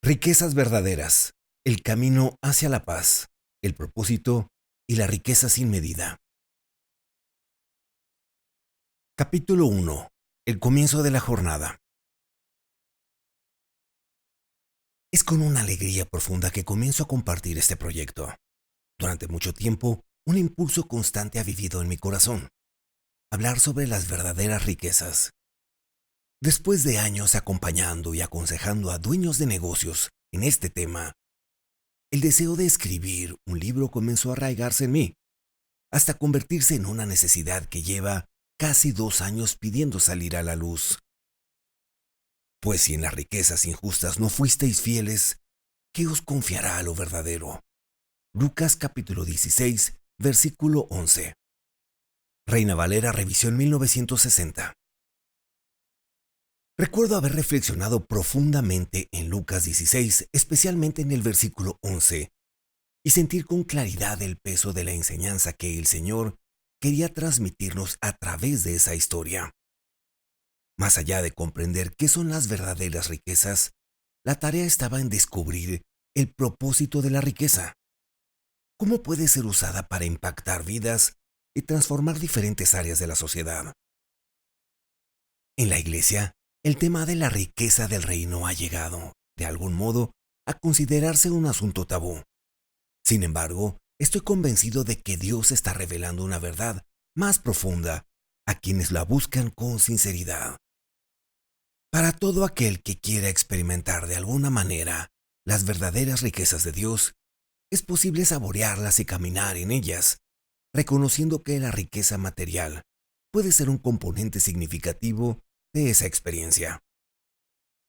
Riquezas verdaderas, el camino hacia la paz, el propósito y la riqueza sin medida. Capítulo 1. El comienzo de la jornada. Es con una alegría profunda que comienzo a compartir este proyecto. Durante mucho tiempo, un impulso constante ha vivido en mi corazón: hablar sobre las verdaderas riquezas. Después de años acompañando y aconsejando a dueños de negocios en este tema, el deseo de escribir un libro comenzó a arraigarse en mí, hasta convertirse en una necesidad que lleva casi 2 años pidiendo salir a la luz. Pues si en las riquezas injustas no fuisteis fieles, ¿qué os confiará a lo verdadero? Lucas capítulo 16, versículo 11. Reina Valera, revisión 1960. Recuerdo haber reflexionado profundamente en Lucas 16, especialmente en el versículo 11, y sentir con claridad el peso de la enseñanza que el Señor quería transmitirnos a través de esa historia. Más allá de comprender qué son las verdaderas riquezas, la tarea estaba en descubrir el propósito de la riqueza. ¿Cómo puede ser usada para impactar vidas y transformar diferentes áreas de la sociedad? En la Iglesia, el tema de la riqueza del reino ha llegado, de algún modo, a considerarse un asunto tabú. Sin embargo, estoy convencido de que Dios está revelando una verdad más profunda a quienes la buscan con sinceridad. Para todo aquel que quiera experimentar de alguna manera las verdaderas riquezas de Dios, es posible saborearlas y caminar en ellas, reconociendo que la riqueza material puede ser un componente significativo de esa experiencia.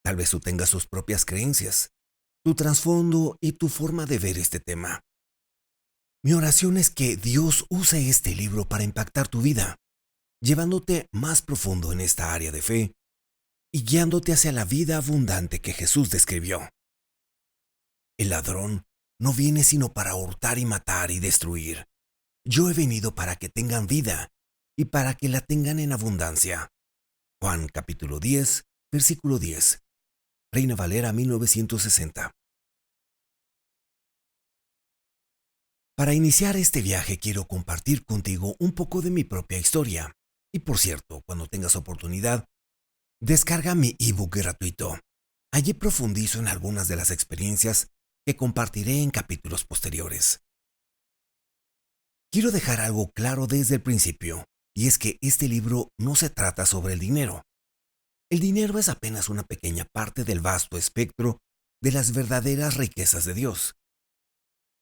Tal vez tú tengas tus propias creencias, tu trasfondo y tu forma de ver este tema. Mi oración es que Dios use este libro para impactar tu vida, llevándote más profundo en esta área de fe y guiándote hacia la vida abundante que Jesús describió. El ladrón no viene sino para hurtar y matar y destruir. Yo he venido para que tengan vida y para que la tengan en abundancia. Juan capítulo 10, versículo 10. Reina Valera 1960. Para iniciar este viaje quiero compartir contigo un poco de mi propia historia. Y por cierto, cuando tengas oportunidad, descarga mi ebook gratuito. Allí profundizo en algunas de las experiencias que compartiré en capítulos posteriores. Quiero dejar algo claro desde el principio, y es que este libro no se trata sobre el dinero. El dinero es apenas una pequeña parte del vasto espectro de las verdaderas riquezas de Dios.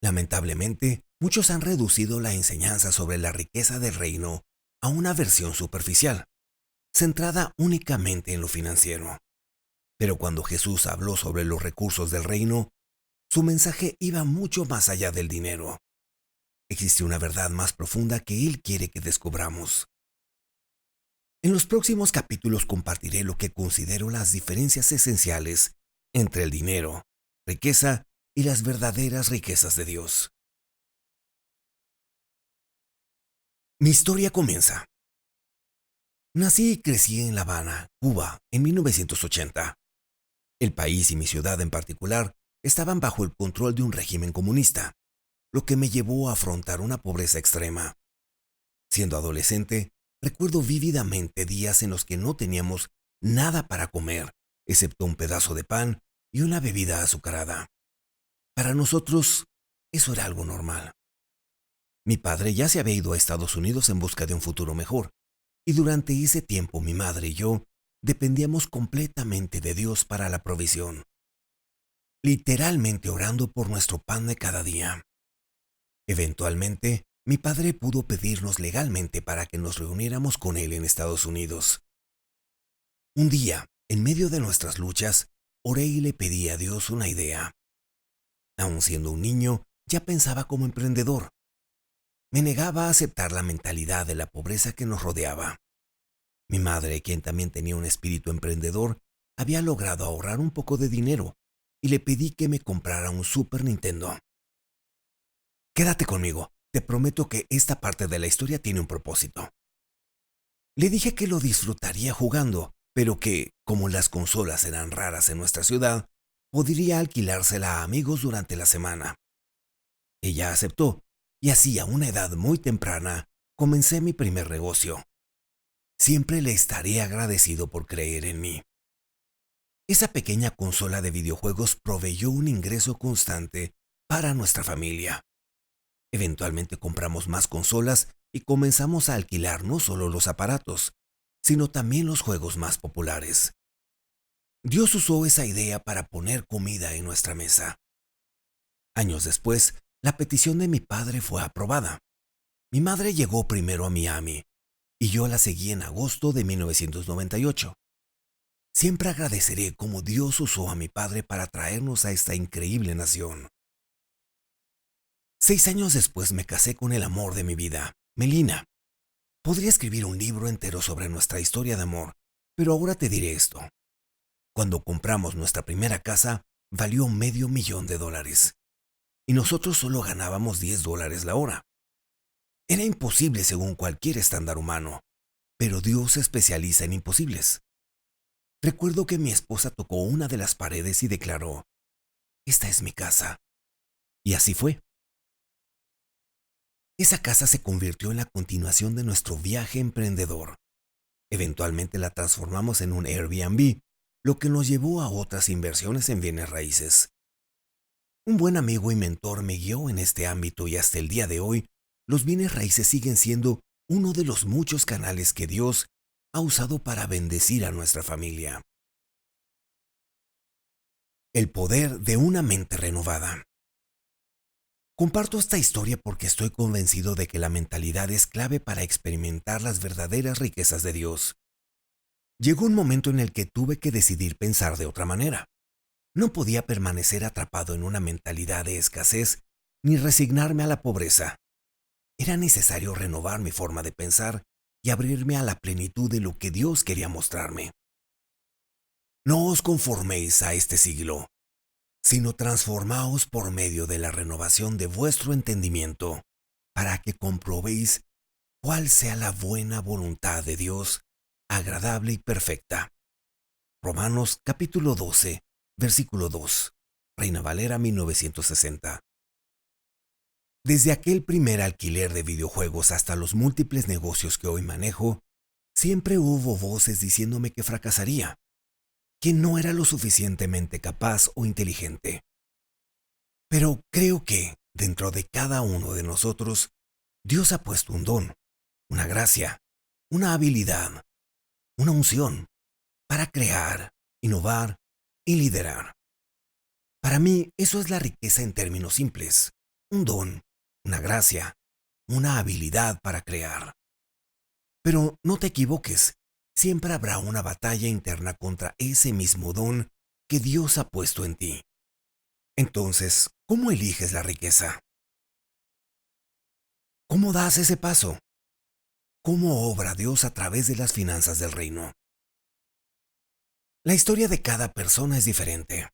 Lamentablemente, muchos han reducido la enseñanza sobre la riqueza del reino a una versión superficial, centrada únicamente en lo financiero. Pero cuando Jesús habló sobre los recursos del reino, su mensaje iba mucho más allá del dinero. Existe una verdad más profunda que Él quiere que descubramos. En los próximos capítulos compartiré lo que considero las diferencias esenciales entre el dinero, riqueza y las verdaderas riquezas de Dios. Mi historia comienza. Nací y crecí en La Habana, Cuba, en 1980. El país y mi ciudad en particular estaban bajo el control de un régimen comunista, lo que me llevó a afrontar una pobreza extrema. Siendo adolescente, recuerdo vívidamente días en los que no teníamos nada para comer, excepto un pedazo de pan y una bebida azucarada. Para nosotros, eso era algo normal. Mi padre ya se había ido a Estados Unidos en busca de un futuro mejor, y durante ese tiempo mi madre y yo dependíamos completamente de Dios para la provisión, literalmente orando por nuestro pan de cada día. Eventualmente, mi padre pudo pedirnos legalmente para que nos reuniéramos con él en Estados Unidos. Un día, en medio de nuestras luchas, oré y le pedí a Dios una idea. Aun siendo un niño, ya pensaba como emprendedor. Me negaba a aceptar la mentalidad de la pobreza que nos rodeaba. Mi madre, quien también tenía un espíritu emprendedor, había logrado ahorrar un poco de dinero y le pedí que me comprara un Super Nintendo. Quédate conmigo, te prometo que esta parte de la historia tiene un propósito. Le dije que lo disfrutaría jugando, pero que, como las consolas eran raras en nuestra ciudad, podría alquilársela a amigos durante la semana. Ella aceptó, y así a una edad muy temprana comencé mi primer negocio. Siempre le estaré agradecido por creer en mí. Esa pequeña consola de videojuegos proveyó un ingreso constante para nuestra familia. Eventualmente compramos más consolas y comenzamos a alquilar no solo los aparatos, sino también los juegos más populares. Dios usó esa idea para poner comida en nuestra mesa. Años después, la petición de mi padre fue aprobada. Mi madre llegó primero a Miami y yo la seguí en agosto de 1998. Siempre agradeceré cómo Dios usó a mi padre para traernos a esta increíble nación. 6 años después me casé con el amor de mi vida, Melina. Podría escribir un libro entero sobre nuestra historia de amor, pero ahora te diré esto. Cuando compramos nuestra primera casa, valió $500,000 y nosotros solo ganábamos $10 la hora. Era imposible según cualquier estándar humano, pero Dios se especializa en imposibles. Recuerdo que mi esposa tocó una de las paredes y declaró, «Esta es mi casa». Y así fue. Esa casa se convirtió en la continuación de nuestro viaje emprendedor. Eventualmente la transformamos en un Airbnb, lo que nos llevó a otras inversiones en bienes raíces. Un buen amigo y mentor me guió en este ámbito y hasta el día de hoy, los bienes raíces siguen siendo uno de los muchos canales que Dios ha usado para bendecir a nuestra familia. El poder de una mente renovada. Comparto esta historia porque estoy convencido de que la mentalidad es clave para experimentar las verdaderas riquezas de Dios. Llegó un momento en el que tuve que decidir pensar de otra manera. No podía permanecer atrapado en una mentalidad de escasez ni resignarme a la pobreza. Era necesario renovar mi forma de pensar y abrirme a la plenitud de lo que Dios quería mostrarme. No os conforméis a este siglo, sino transformaos por medio de la renovación de vuestro entendimiento, para que comprobéis cuál sea la buena voluntad de Dios, agradable y perfecta. Romanos capítulo 12, versículo 2, Reina Valera 1960. Desde aquel primer alquiler de videojuegos hasta los múltiples negocios que hoy manejo, siempre hubo voces diciéndome que fracasaría, que no era lo suficientemente capaz o inteligente. Pero creo que, dentro de cada uno de nosotros, Dios ha puesto un don, una gracia, una habilidad, una unción, para crear, innovar y liderar. Para mí, eso es la riqueza en términos simples, un don, una gracia, una habilidad para crear. Pero no te equivoques, siempre habrá una batalla interna contra ese mismo don que Dios ha puesto en ti. Entonces, ¿cómo eliges la riqueza? ¿Cómo das ese paso? ¿Cómo obra Dios a través de las finanzas del reino? La historia de cada persona es diferente.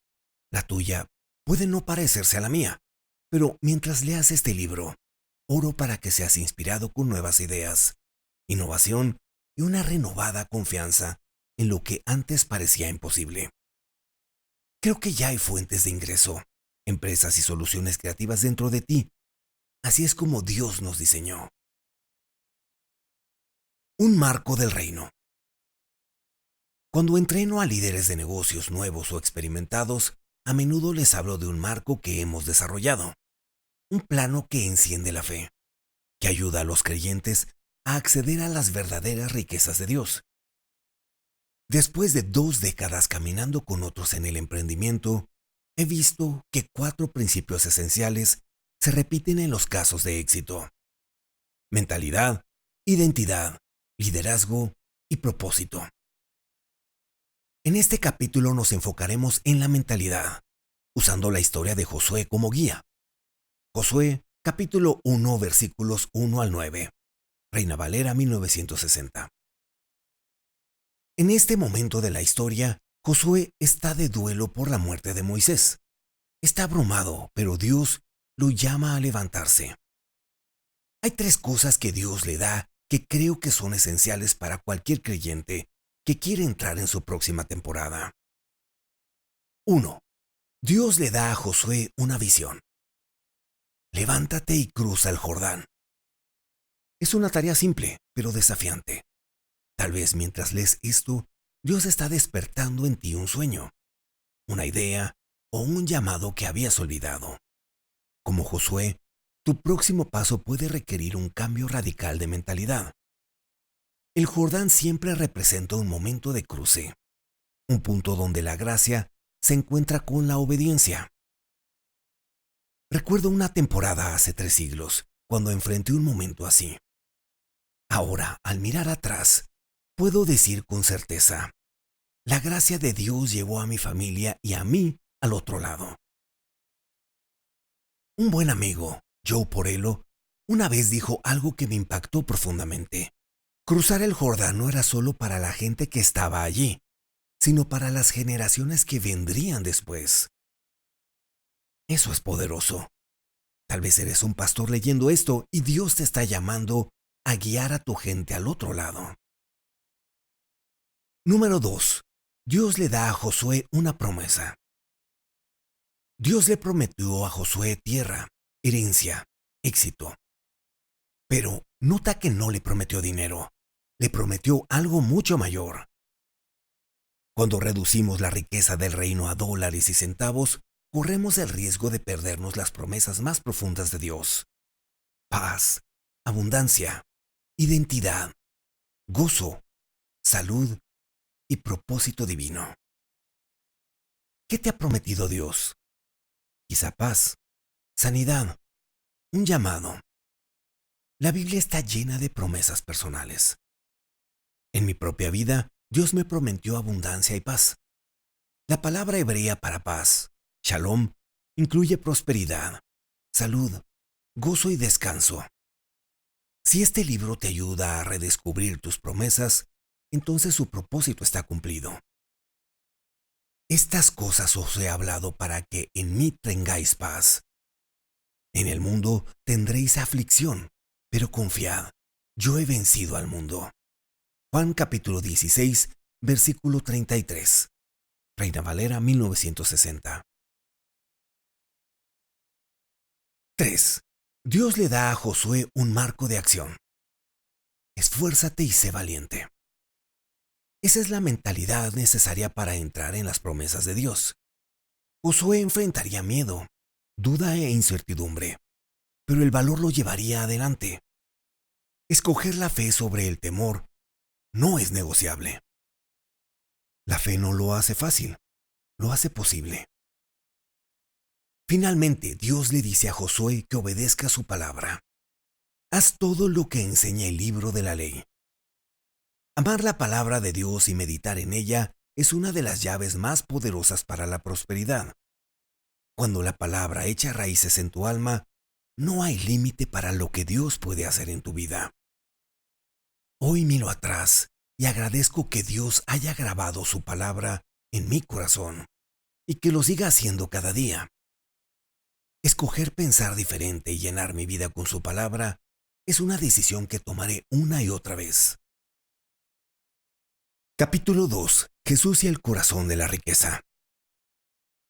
La tuya puede no parecerse a la mía, pero mientras leas este libro, oro para que seas inspirado con nuevas ideas, innovación y una renovada confianza en lo que antes parecía imposible. Creo que ya hay fuentes de ingreso, empresas y soluciones creativas dentro de ti. Así es como Dios nos diseñó. Un marco del reino. Cuando entreno a líderes de negocios nuevos o experimentados, a menudo les hablo de un marco que hemos desarrollado, un plano que enciende la fe, que ayuda a los creyentes a acceder a las verdaderas riquezas de Dios. Después de 2 décadas caminando con otros en el emprendimiento, he visto que 4 principios esenciales se repiten en los casos de éxito: mentalidad, identidad, liderazgo y propósito. En este capítulo nos enfocaremos en la mentalidad, usando la historia de Josué como guía. Josué, capítulo 1, versículos 1 al 9. Reina Valera 1960. En este momento de la historia, Josué está de duelo por la muerte de Moisés. Está abrumado, pero Dios lo llama a levantarse. Hay 3 cosas que Dios le da que creo que son esenciales para cualquier creyente que quiere entrar en su próxima temporada. 1. Dios le da a Josué una visión. Levántate y cruza el Jordán. Es una tarea simple, pero desafiante. Tal vez mientras lees esto, Dios está despertando en ti un sueño, una idea o un llamado que habías olvidado. Como Josué, tu próximo paso puede requerir un cambio radical de mentalidad. El Jordán siempre representa un momento de cruce, un punto donde la gracia se encuentra con la obediencia. Recuerdo una temporada hace 3 siglos, cuando enfrenté un momento así. Ahora, al mirar atrás, puedo decir con certeza, la gracia de Dios llevó a mi familia y a mí al otro lado. Un buen amigo, Joe Porello, una vez dijo algo que me impactó profundamente. Cruzar el Jordán no era solo para la gente que estaba allí, sino para las generaciones que vendrían después. Eso es poderoso. Tal vez eres un pastor leyendo esto y Dios te está llamando a guiar a tu gente al otro lado. Número 2. Dios le da a Josué una promesa. Dios le prometió a Josué tierra, herencia, éxito. Pero nota que no le prometió dinero, le prometió algo mucho mayor. Cuando reducimos la riqueza del reino a dólares y centavos, corremos el riesgo de perdernos las promesas más profundas de Dios. Paz, abundancia, identidad, gozo, salud y propósito divino. ¿Qué te ha prometido Dios? Quizá paz, sanidad, un llamado. La Biblia está llena de promesas personales. En mi propia vida, Dios me prometió abundancia y paz. La palabra hebrea para paz, shalom, incluye prosperidad, salud, gozo y descanso. Si este libro te ayuda a redescubrir tus promesas, entonces su propósito está cumplido. Estas cosas os he hablado para que en mí tengáis paz. En el mundo tendréis aflicción, pero confiad, yo he vencido al mundo. Juan capítulo 16, versículo 33. Reina Valera 1960. 3. Dios le da a Josué un marco de acción. Esfuérzate y sé valiente. Esa es la mentalidad necesaria para entrar en las promesas de Dios. Josué enfrentaría miedo, duda e incertidumbre, pero el valor lo llevaría adelante. Escoger la fe sobre el temor no es negociable. La fe no lo hace fácil, lo hace posible. Finalmente, Dios le dice a Josué que obedezca su palabra. Haz todo lo que enseña el libro de la ley. Amar la palabra de Dios y meditar en ella es una de las llaves más poderosas para la prosperidad. Cuando la palabra echa raíces en tu alma, no hay límite para lo que Dios puede hacer en tu vida. Hoy miro atrás y agradezco que Dios haya grabado su palabra en mi corazón y que lo siga haciendo cada día. Escoger pensar diferente y llenar mi vida con su palabra es una decisión que tomaré una y otra vez. Capítulo 2. Jesús y el corazón de la riqueza.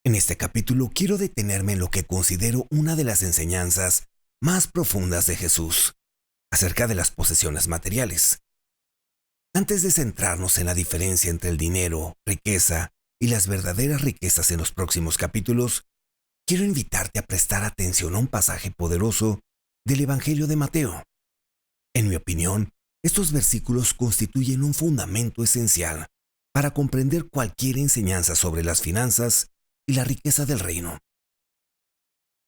En este capítulo quiero detenerme en lo que considero una de las enseñanzas más profundas de Jesús, acerca de las posesiones materiales. Antes de centrarnos en la diferencia entre el dinero, riqueza y las verdaderas riquezas en los próximos capítulos, quiero invitarte a prestar atención a un pasaje poderoso del Evangelio de Mateo. En mi opinión, estos versículos constituyen un fundamento esencial para comprender cualquier enseñanza sobre las finanzas y la riqueza del reino.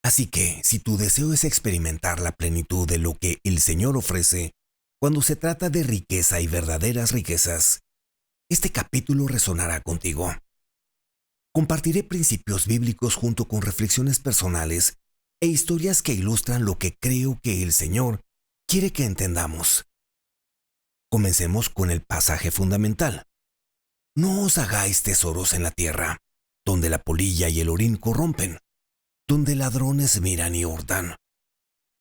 Así que, si tu deseo es experimentar la plenitud de lo que el Señor ofrece cuando se trata de riqueza y verdaderas riquezas, este capítulo resonará contigo. Compartiré principios bíblicos junto con reflexiones personales e historias que ilustran lo que creo que el Señor quiere que entendamos. Comencemos con el pasaje fundamental. No os hagáis tesoros en la tierra, donde la polilla y el orín corrompen, donde ladrones miran y hurtan,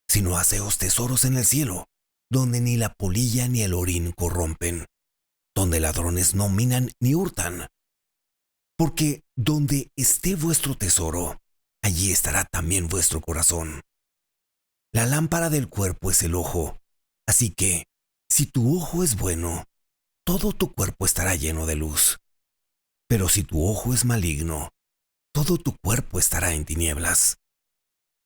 sino haceos tesoros en el cielo, donde ni la polilla ni el orín corrompen, donde ladrones no minan ni hurtan. Porque donde esté vuestro tesoro, allí estará también vuestro corazón. La lámpara del cuerpo es el ojo, así que, si tu ojo es bueno, todo tu cuerpo estará lleno de luz. Pero si tu ojo es maligno, todo tu cuerpo estará en tinieblas.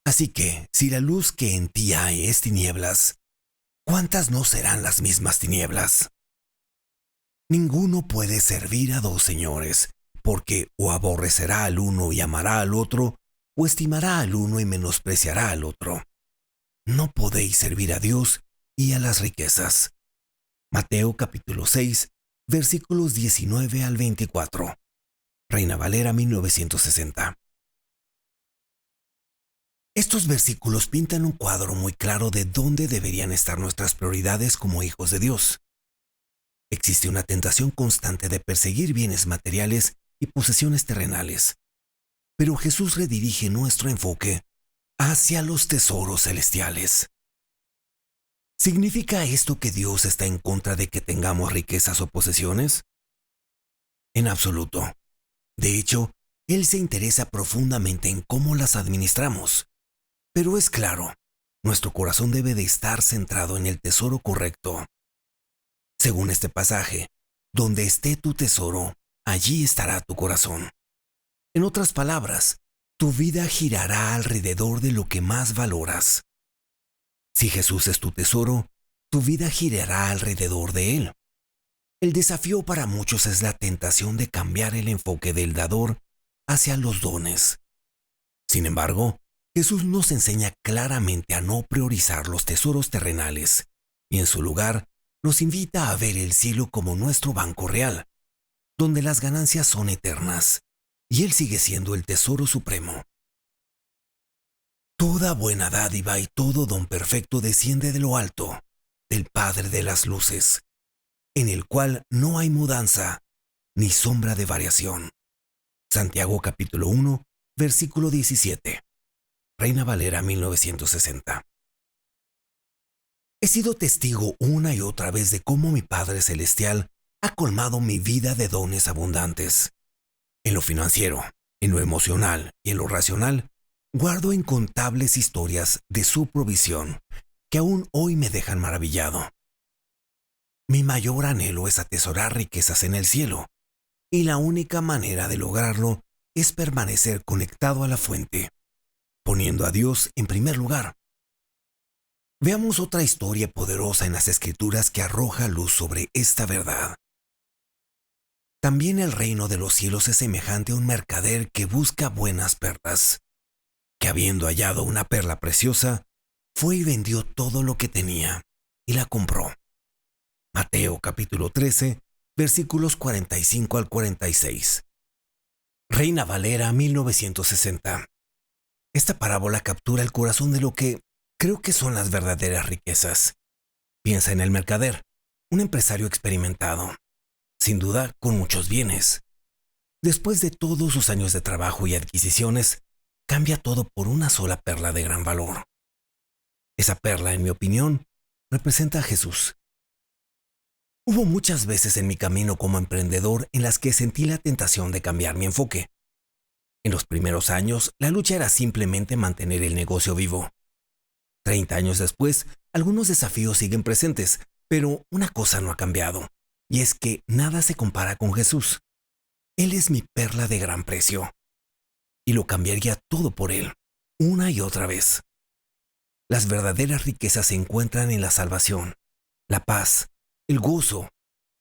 Así que, si la luz que en ti hay es tinieblas, ¿cuántas no serán las mismas tinieblas? Ninguno puede servir a dos señores, porque o aborrecerá al uno y amará al otro, o estimará al uno y menospreciará al otro. No podéis servir a Dios y a las riquezas. Mateo capítulo 6, versículos 19 al 24. Reina Valera 1960. Estos versículos pintan un cuadro muy claro de dónde deberían estar nuestras prioridades como hijos de Dios. Existe una tentación constante de perseguir bienes materiales y posesiones terrenales, pero Jesús redirige nuestro enfoque hacia los tesoros celestiales. ¿Significa esto que Dios está en contra de que tengamos riquezas o posesiones? En absoluto. De hecho, Él se interesa profundamente en cómo las administramos. Pero es claro, nuestro corazón debe de estar centrado en el tesoro correcto. Según este pasaje, donde esté tu tesoro, allí estará tu corazón. En otras palabras, tu vida girará alrededor de lo que más valoras. Si Jesús es tu tesoro, tu vida girará alrededor de Él. El desafío para muchos es la tentación de cambiar el enfoque del dador hacia los dones. Sin embargo, Jesús nos enseña claramente a no priorizar los tesoros terrenales y en su lugar nos invita a ver el cielo como nuestro banco real, donde las ganancias son eternas y Él sigue siendo el tesoro supremo. Toda buena dádiva y todo don perfecto desciende de lo alto, del Padre de las luces, en el cual no hay mudanza ni sombra de variación. Santiago capítulo 1, versículo 17. Reina Valera 1960. He sido testigo una y otra vez de cómo mi Padre Celestial ha colmado mi vida de dones abundantes. En lo financiero, en lo emocional y en lo racional, guardo incontables historias de su provisión que aún hoy me dejan maravillado. Mi mayor anhelo es atesorar riquezas en el cielo, y la única manera de lograrlo es permanecer conectado a la fuente, poniendo a Dios en primer lugar. Veamos otra historia poderosa en las Escrituras que arroja luz sobre esta verdad. También el reino de los cielos es semejante a un mercader que busca buenas perlas, que habiendo hallado una perla preciosa, fue y vendió todo lo que tenía y la compró. Mateo capítulo 13, versículos 45 al 46. Reina Valera 1960. Esta parábola captura el corazón de lo que creo que son las verdaderas riquezas. Piensa en el mercader, un empresario experimentado, sin duda con muchos bienes. Después de todos sus años de trabajo y adquisiciones, cambia todo por una sola perla de gran valor. Esa perla, en mi opinión, representa a Jesús. Hubo muchas veces en mi camino como emprendedor en las que sentí la tentación de cambiar mi enfoque. En los primeros años, la lucha era simplemente mantener el negocio vivo. 30 años después, algunos desafíos siguen presentes, pero una cosa no ha cambiado, y es que nada se compara con Jesús. Él es mi perla de gran precio, y lo cambiaría todo por Él, una y otra vez. Las verdaderas riquezas se encuentran en la salvación, la paz, el gozo,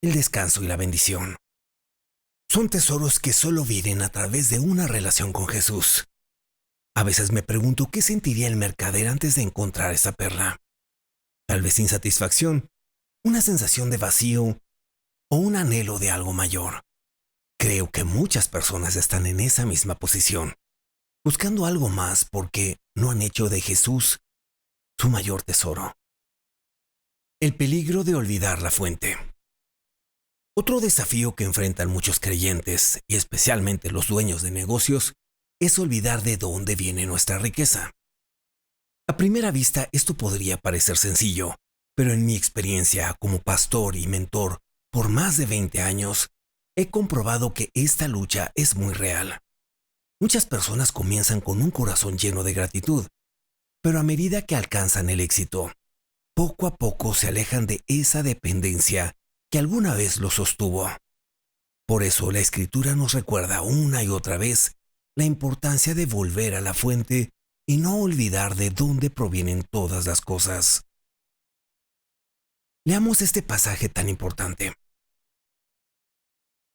el descanso y la bendición. Son tesoros que solo vienen a través de una relación con Jesús. A veces me pregunto qué sentiría el mercader antes de encontrar esa perla. Tal vez insatisfacción, una sensación de vacío o un anhelo de algo mayor. Creo que muchas personas están en esa misma posición, buscando algo más porque no han hecho de Jesús su mayor tesoro. El peligro de olvidar la fuente. Otro desafío que enfrentan muchos creyentes, y especialmente los dueños de negocios, es olvidar de dónde viene nuestra riqueza. A primera vista esto podría parecer sencillo, pero en mi experiencia como pastor y mentor por más de 20 años, He comprobado que esta lucha es muy real. Muchas personas comienzan con un corazón lleno de gratitud, pero a medida que alcanzan el éxito, poco a poco se alejan de esa dependencia que alguna vez los sostuvo. Por eso la Escritura nos recuerda una y otra vez la importancia de volver a la fuente y no olvidar de dónde provienen todas las cosas. Leamos este pasaje tan importante.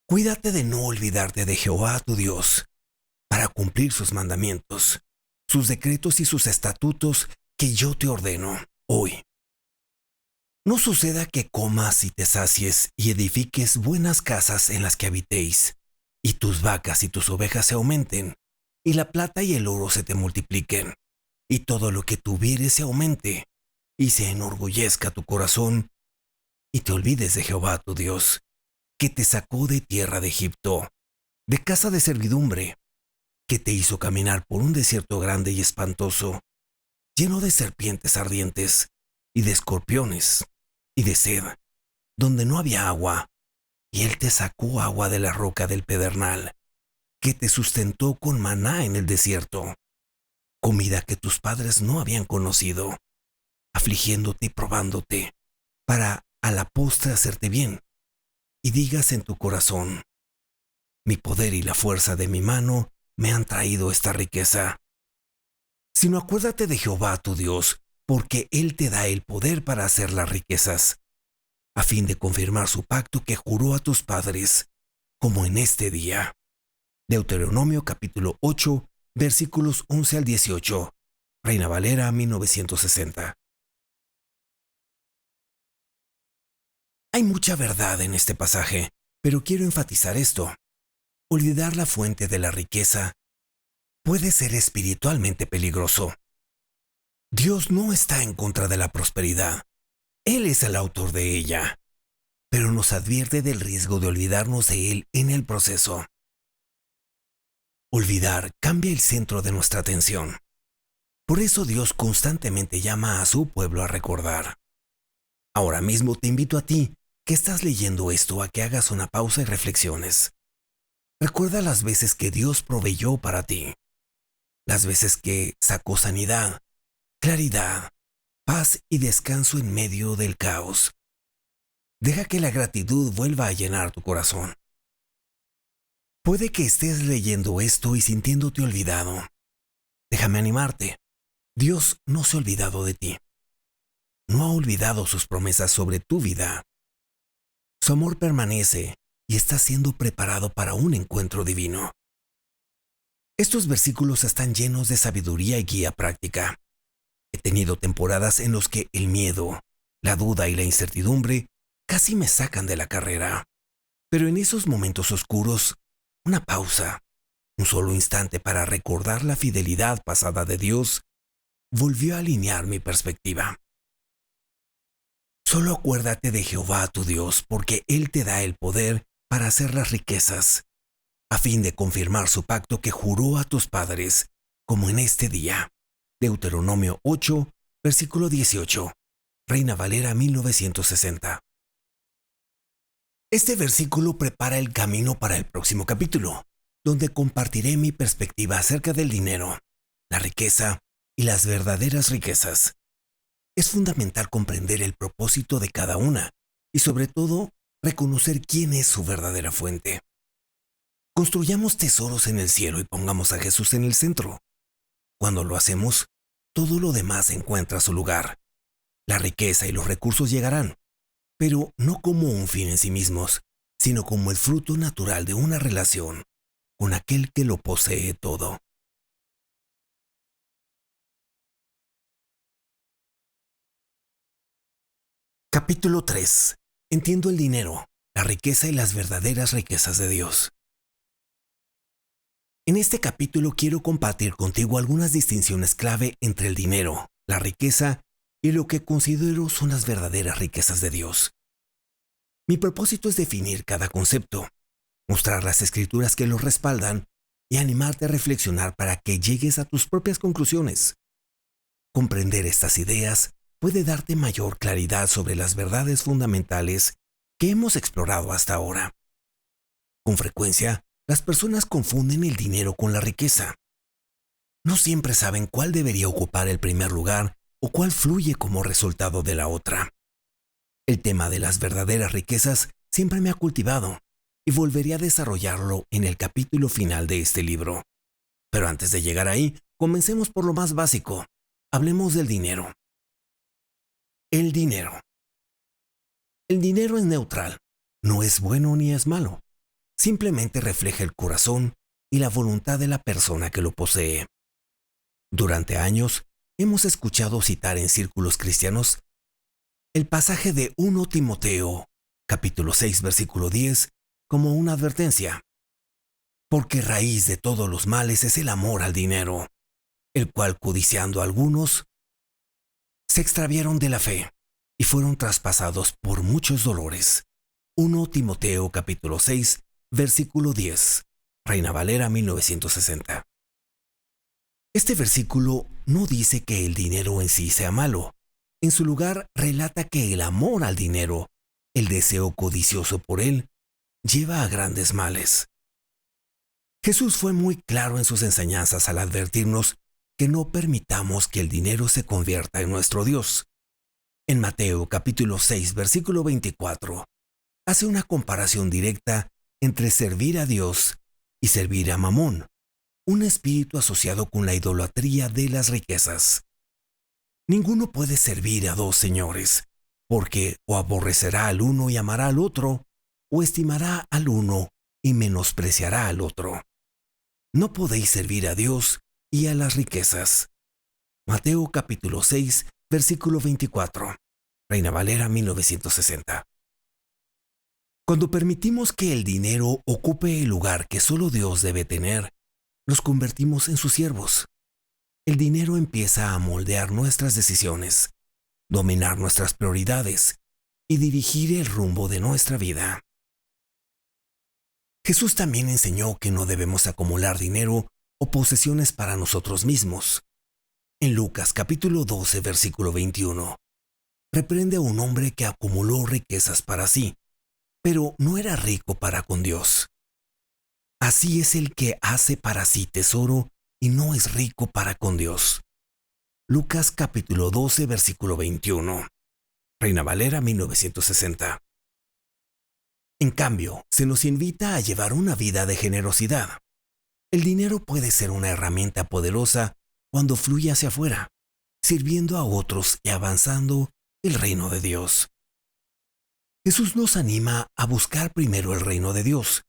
Cuídate de no olvidarte de Jehová tu Dios, para cumplir sus mandamientos, sus decretos y sus estatutos que yo te ordeno hoy. No suceda que comas y te sacies y edifiques buenas casas en las que habitéis, y tus vacas y tus ovejas se aumenten, y la plata y el oro se te multipliquen, y todo lo que tuvieres se aumente, y se enorgullezca tu corazón, y te olvides de Jehová tu Dios, que te sacó de tierra de Egipto, de casa de servidumbre, que te hizo caminar por un desierto grande y espantoso, lleno de serpientes ardientes, y de escorpiones, y de sed, donde no había agua, y él te sacó agua de la roca del pedernal, que te sustentó con maná en el desierto, comida que tus padres no habían conocido, afligiéndote y probándote, para a la postre hacerte bien, y digas en tu corazón, mi poder y la fuerza de mi mano me han traído esta riqueza. Sino acuérdate de Jehová tu Dios, porque Él te da el poder para hacer las riquezas, a fin de confirmar su pacto que juró a tus padres, como en este día. Deuteronomio capítulo 8, versículos 11 al 18, Reina Valera 1960. Hay mucha verdad en este pasaje, pero quiero enfatizar esto. Olvidar la fuente de la riqueza puede ser espiritualmente peligroso. Dios no está en contra de la prosperidad. Él es el autor de ella, pero nos advierte del riesgo de olvidarnos de Él en el proceso. Olvidar cambia el centro de nuestra atención. Por eso Dios constantemente llama a su pueblo a recordar. Ahora mismo te invito a ti, que estás leyendo esto, a que hagas una pausa y reflexiones. Recuerda las veces que Dios proveyó para ti, las veces que sacó sanidad, claridad, paz y descanso en medio del caos. Deja que la gratitud vuelva a llenar tu corazón. Puede que estés leyendo esto y sintiéndote olvidado. Déjame animarte. Dios no se ha olvidado de ti. No ha olvidado sus promesas sobre tu vida. Su amor permanece y está siendo preparado para un encuentro divino. Estos versículos están llenos de sabiduría y guía práctica. He tenido temporadas en las que el miedo, la duda y la incertidumbre casi me sacan de la carrera. Pero en esos momentos oscuros, una pausa, un solo instante para recordar la fidelidad pasada de Dios, volvió a alinear mi perspectiva. Solo acuérdate de Jehová tu Dios, porque Él te da el poder para hacer las riquezas, a fin de confirmar su pacto que juró a tus padres, como en este día. Deuteronomio 8, versículo 18, Reina Valera 1960. Este versículo prepara el camino para el próximo capítulo, donde compartiré mi perspectiva acerca del dinero, la riqueza y las verdaderas riquezas. Es fundamental comprender el propósito de cada una y, sobre todo, reconocer quién es su verdadera fuente. Construyamos tesoros en el cielo y pongamos a Jesús en el centro. Cuando lo hacemos, todo lo demás encuentra su lugar. La riqueza y los recursos llegarán, pero no como un fin en sí mismos, sino como el fruto natural de una relación con aquel que lo posee todo. Capítulo 3. Entiendo el dinero, la riqueza y las verdaderas riquezas de Dios. En este capítulo quiero compartir contigo algunas distinciones clave entre el dinero, la riqueza y lo que considero son las verdaderas riquezas de Dios. Mi propósito es definir cada concepto, mostrar las escrituras que los respaldan y animarte a reflexionar para que llegues a tus propias conclusiones. Comprender estas ideas puede darte mayor claridad sobre las verdades fundamentales que hemos explorado hasta ahora. Con frecuencia, las personas confunden el dinero con la riqueza. No siempre saben cuál debería ocupar el primer lugar o cuál fluye como resultado de la otra. El tema de las verdaderas riquezas siempre me ha cultivado y volveré a desarrollarlo en el capítulo final de este libro. Pero antes de llegar ahí, comencemos por lo más básico. Hablemos del dinero. El dinero. El dinero es neutral. No es bueno ni es malo. Simplemente refleja el corazón y la voluntad de la persona que lo posee. Durante años, hemos escuchado citar en círculos cristianos el pasaje de 1 Timoteo, capítulo 6, versículo 10, como una advertencia. Porque raíz de todos los males es el amor al dinero, el cual codiciando algunos, se extraviaron de la fe y fueron traspasados por muchos dolores. 1 Timoteo capítulo 6, versículo 10, Reina Valera 1960. Este versículo no dice que el dinero en sí sea malo. En su lugar, relata que el amor al dinero, el deseo codicioso por él, lleva a grandes males. Jesús fue muy claro en sus enseñanzas al advertirnos que no permitamos que el dinero se convierta en nuestro Dios. En Mateo capítulo 6, versículo 24, hace una comparación directa entre servir a Dios y servir a Mamón, un espíritu asociado con la idolatría de las riquezas. Ninguno puede servir a dos señores, porque o aborrecerá al uno y amará al otro, o estimará al uno y menospreciará al otro. No podéis servir a Dios y a las riquezas. Mateo capítulo 6, versículo 24, Reina Valera 1960. Cuando permitimos que el dinero ocupe el lugar que solo Dios debe tener, nos convertimos en sus siervos. El dinero empieza a moldear nuestras decisiones, dominar nuestras prioridades y dirigir el rumbo de nuestra vida. Jesús también enseñó que no debemos acumular dinero o posesiones para nosotros mismos. En Lucas capítulo 12, versículo 21, reprende a un hombre que acumuló riquezas para sí, pero no era rico para con Dios. Así es el que hace para sí tesoro y no es rico para con Dios. Lucas capítulo 12, versículo 21. Reina Valera 1960. En cambio, se nos invita a llevar una vida de generosidad. El dinero puede ser una herramienta poderosa cuando fluye hacia afuera, sirviendo a otros y avanzando el reino de Dios. Jesús nos anima a buscar primero el reino de Dios,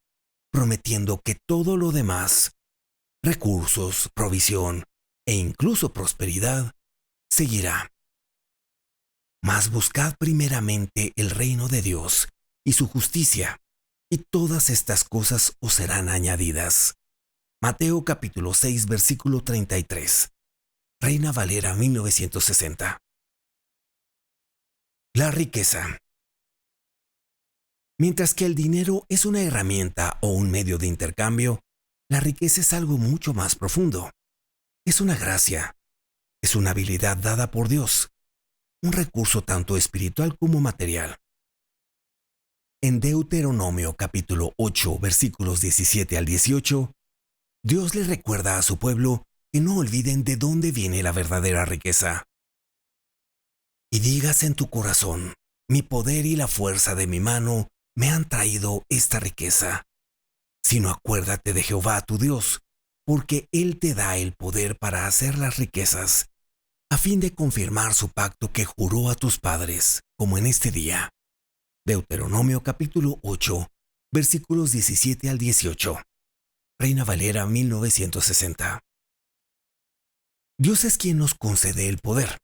prometiendo que todo lo demás, recursos, provisión e incluso prosperidad, seguirá. Mas buscad primeramente el reino de Dios y su justicia, y todas estas cosas os serán añadidas. Mateo capítulo 6, versículo 33. Reina Valera 1960. La riqueza. Mientras que el dinero es una herramienta o un medio de intercambio, la riqueza es algo mucho más profundo. Es una gracia, es una habilidad dada por Dios, un recurso tanto espiritual como material. En Deuteronomio capítulo 8, versículos 17 al 18, Dios le recuerda a su pueblo que no olviden de dónde viene la verdadera riqueza. Y digas en tu corazón, mi poder y la fuerza de mi mano me han traído esta riqueza. Sino acuérdate de Jehová tu Dios, porque Él te da el poder para hacer las riquezas, a fin de confirmar su pacto que juró a tus padres, como en este día. Deuteronomio capítulo 8, versículos 17 al 18. Reina Valera 1960. Dios es quien nos concede el poder,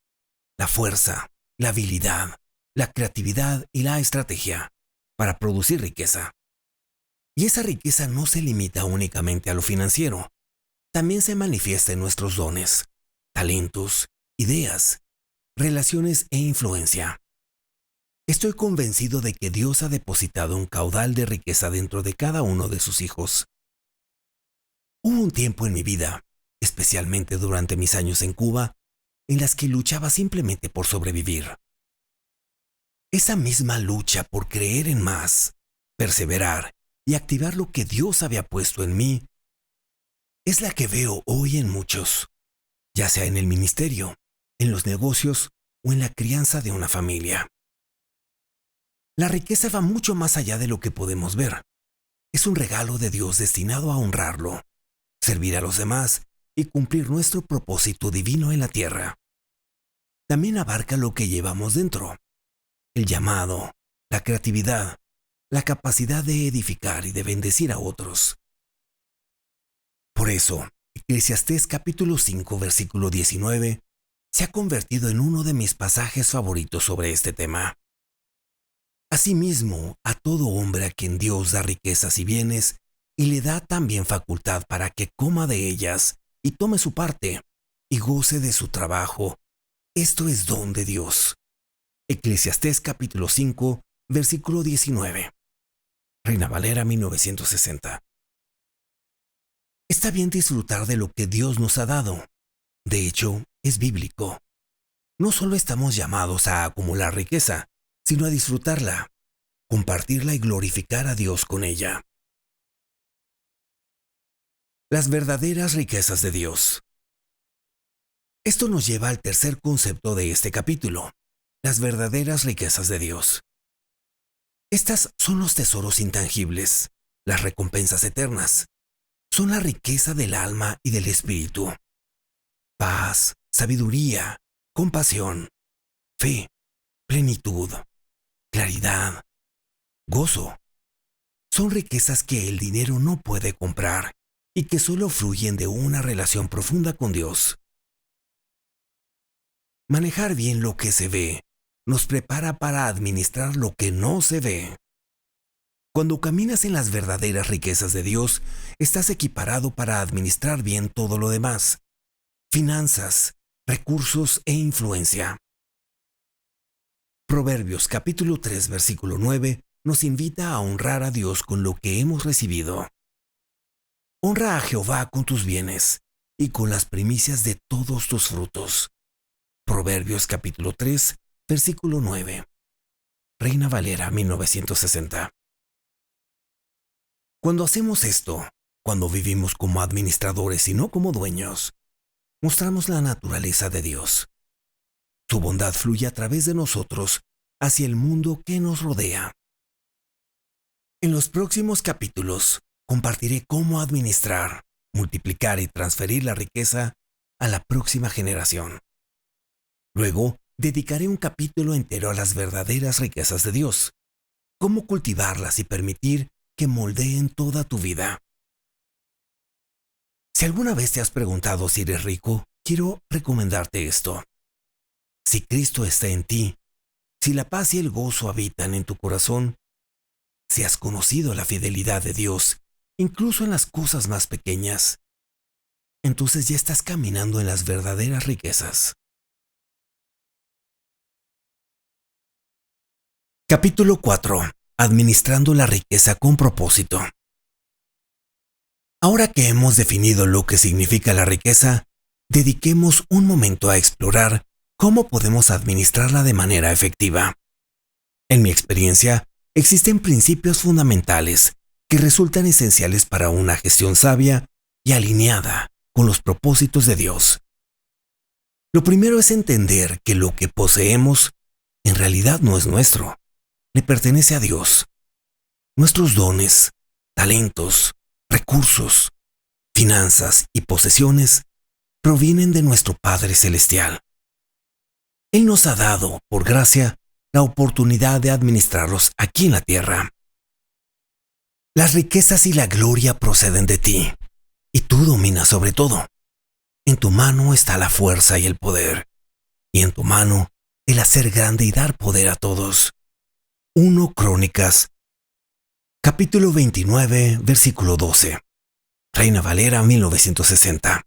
la fuerza, la habilidad, la creatividad y la estrategia para producir riqueza. Y esa riqueza no se limita únicamente a lo financiero, también se manifiesta en nuestros dones, talentos, ideas, relaciones e influencia. Estoy convencido de que Dios ha depositado un caudal de riqueza dentro de cada uno de sus hijos. Hubo un tiempo en mi vida, especialmente durante mis años en Cuba, en las que luchaba simplemente por sobrevivir. Esa misma lucha por creer en más, perseverar y activar lo que Dios había puesto en mí es la que veo hoy en muchos, ya sea en el ministerio, en los negocios o en la crianza de una familia. La riqueza va mucho más allá de lo que podemos ver. Es un regalo de Dios destinado a honrarlo, servir a los demás y cumplir nuestro propósito divino en la tierra. También abarca lo que llevamos dentro, el llamado, la creatividad, la capacidad de edificar y de bendecir a otros. Por eso, Eclesiastés capítulo 5, versículo 19, se ha convertido en uno de mis pasajes favoritos sobre este tema. Asimismo, a todo hombre a quien Dios da riquezas y bienes, y le da también facultad para que coma de ellas y tome su parte, y goce de su trabajo, esto es don de Dios. Eclesiastés capítulo 5, versículo 19. Reina Valera 1960. Está bien disfrutar de lo que Dios nos ha dado. De hecho, es bíblico. No solo estamos llamados a acumular riqueza, sino a disfrutarla, compartirla y glorificar a Dios con ella. Las verdaderas riquezas de Dios. Esto nos lleva al tercer concepto de este capítulo, las verdaderas riquezas de Dios. Estas son los tesoros intangibles, las recompensas eternas. Son la riqueza del alma y del espíritu. Paz, sabiduría, compasión, fe, plenitud, claridad, gozo. Son riquezas que el dinero no puede comprar y que solo fluyen de una relación profunda con Dios. Manejar bien lo que se ve nos prepara para administrar lo que no se ve. Cuando caminas en las verdaderas riquezas de Dios, estás equiparado para administrar bien todo lo demás: finanzas, recursos e influencia. Proverbios capítulo 3, versículo 9 nos invita a honrar a Dios con lo que hemos recibido. Honra a Jehová con tus bienes y con las primicias de todos tus frutos. Proverbios capítulo 3, versículo 9. Reina Valera 1960. Cuando hacemos esto, cuando vivimos como administradores y no como dueños, mostramos la naturaleza de Dios. Su bondad fluye a través de nosotros hacia el mundo que nos rodea. En los próximos capítulos compartiré cómo administrar, multiplicar y transferir la riqueza a la próxima generación. Luego, dedicaré un capítulo entero a las verdaderas riquezas de Dios, cómo cultivarlas y permitir que moldeen toda tu vida. Si alguna vez te has preguntado si eres rico, quiero recomendarte esto. Si Cristo está en ti, si la paz y el gozo habitan en tu corazón, si has conocido la fidelidad de Dios, incluso en las cosas más pequeñas, entonces ya estás caminando en las verdaderas riquezas. Capítulo 4. Administrando la riqueza con propósito. Ahora que hemos definido lo que significa la riqueza, dediquemos un momento a explorar cómo podemos administrarla de manera efectiva. En mi experiencia, existen principios fundamentales que resultan esenciales para una gestión sabia y alineada con los propósitos de Dios. Lo primero es entender que lo que poseemos en realidad no es nuestro. Le pertenece a Dios. Nuestros dones, talentos, recursos, finanzas y posesiones provienen de nuestro Padre Celestial. Él nos ha dado, por gracia, la oportunidad de administrarlos aquí en la tierra. Las riquezas y la gloria proceden de ti, y tú dominas sobre todo. En tu mano está la fuerza y el poder, y en tu mano el hacer grande y dar poder a todos. 1 Crónicas, capítulo 29, versículo 12. Reina Valera 1960.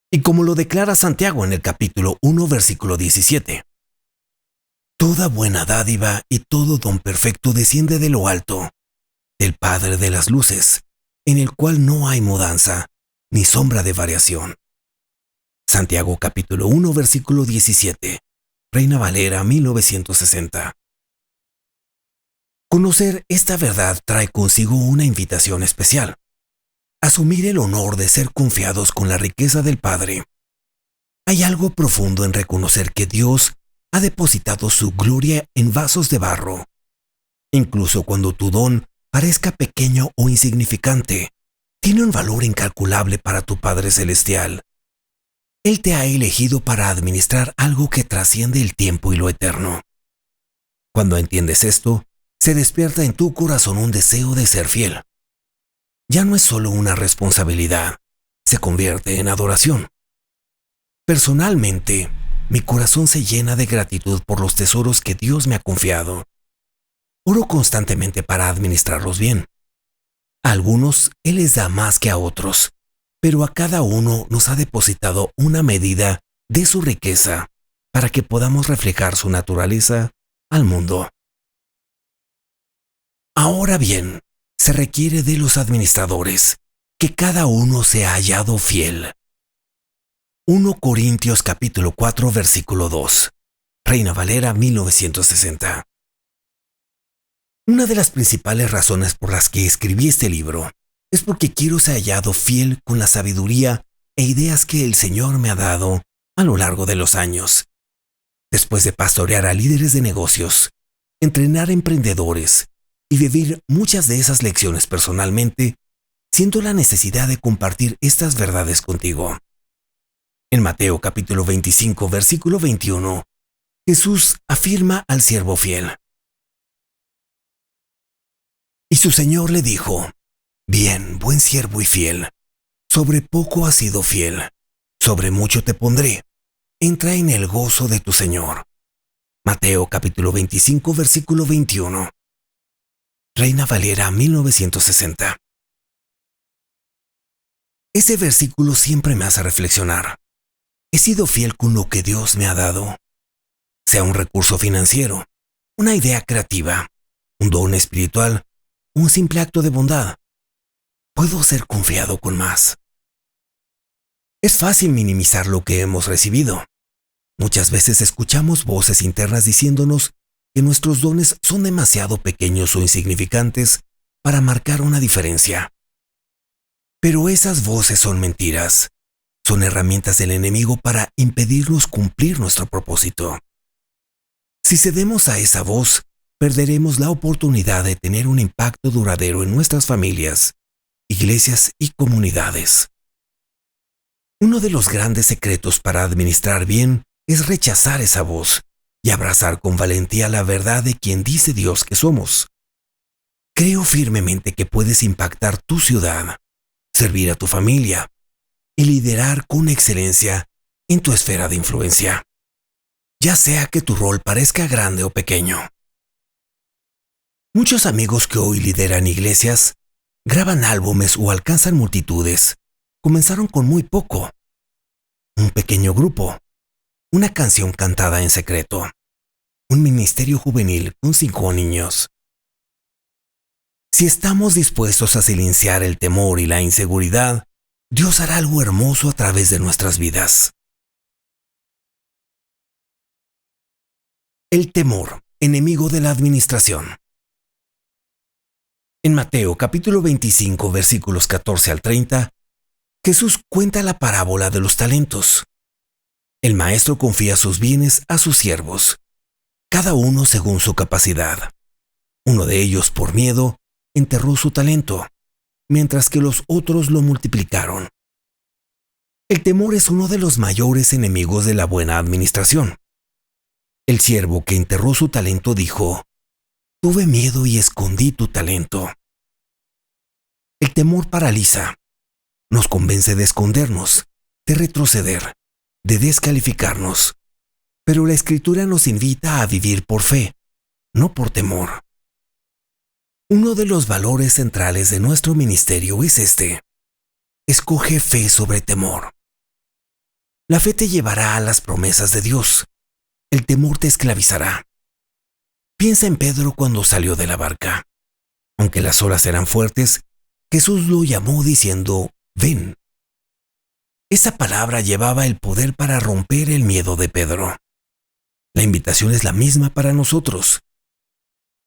Y como lo declara Santiago en el capítulo 1, versículo 17. Toda buena dádiva y todo don perfecto desciende de lo alto, del Padre de las luces, en el cual no hay mudanza, ni sombra de variación. Santiago capítulo 1, versículo 17. Reina Valera 1960. Conocer esta verdad trae consigo una invitación especial. Asumir el honor de ser confiados con la riqueza del Padre. Hay algo profundo en reconocer que Dios ha depositado su gloria en vasos de barro. Incluso cuando tu don parezca pequeño o insignificante, tiene un valor incalculable para tu Padre Celestial. Él te ha elegido para administrar algo que trasciende el tiempo y lo eterno. Cuando entiendes esto, se despierta en tu corazón un deseo de ser fiel. Ya no es solo una responsabilidad, se convierte en adoración. Personalmente, mi corazón se llena de gratitud por los tesoros que Dios me ha confiado. Oro constantemente para administrarlos bien. A algunos Él les da más que a otros, pero a cada uno nos ha depositado una medida de su riqueza para que podamos reflejar su naturaleza al mundo. Ahora bien, se requiere de los administradores que cada uno sea hallado fiel. 1 Corintios capítulo 4 versículo 2. Reina Valera 1960. Una de las principales razones por las que escribí este libro es porque quiero ser hallado fiel con la sabiduría e ideas que el Señor me ha dado a lo largo de los años. Después de pastorear a líderes de negocios, entrenar a emprendedores y vivir muchas de esas lecciones personalmente, siento la necesidad de compartir estas verdades contigo. En Mateo capítulo 25, versículo 21, Jesús afirma al siervo fiel. Y su Señor le dijo: Bien, buen siervo y fiel, sobre poco has sido fiel, sobre mucho te pondré, entra en el gozo de tu Señor. Mateo capítulo 25, versículo 21. Reina Valera 1960. Ese versículo siempre me hace reflexionar. He sido fiel con lo que Dios me ha dado, sea un recurso financiero, una idea creativa, un don espiritual, un simple acto de bondad. Puedo ser confiado con más. Es fácil minimizar lo que hemos recibido. Muchas veces escuchamos voces internas diciéndonos que nuestros dones son demasiado pequeños o insignificantes para marcar una diferencia. Pero esas voces son mentiras. Son herramientas del enemigo para impedirnos cumplir nuestro propósito. Si cedemos a esa voz, perderemos la oportunidad de tener un impacto duradero en nuestras familias, iglesias y comunidades. Uno de los grandes secretos para administrar bien es rechazar esa voz y abrazar con valentía la verdad de quien dice Dios que somos. Creo firmemente que puedes impactar tu ciudad, servir a tu familia y liderar con excelencia en tu esfera de influencia, ya sea que tu rol parezca grande o pequeño. Muchos amigos que hoy lideran iglesias, graban álbumes o alcanzan multitudes, comenzaron con muy poco. Un pequeño grupo, una canción cantada en secreto, un ministerio juvenil con 5 niños. Si estamos dispuestos a silenciar el temor y la inseguridad, Dios hará algo hermoso a través de nuestras vidas. El temor, enemigo de la administración. En Mateo capítulo 25, versículos 14 al 30, Jesús cuenta la parábola de los talentos. El maestro confía sus bienes a sus siervos, cada uno según su capacidad. Uno de ellos, por miedo, enterró su talento, mientras que los otros lo multiplicaron. El temor es uno de los mayores enemigos de la buena administración. El siervo que enterró su talento dijo: Tuve miedo y escondí tu talento. El temor paraliza, nos convence de escondernos, de retroceder, de descalificarnos. Pero la Escritura nos invita a vivir por fe, no por temor. Uno de los valores centrales de nuestro ministerio es este: escoge fe sobre temor. La fe te llevará a las promesas de Dios. El temor te esclavizará. Piensa en Pedro cuando salió de la barca. Aunque las olas eran fuertes, Jesús lo llamó diciendo: ven. Esa palabra llevaba el poder para romper el miedo de Pedro. La invitación es la misma para nosotros.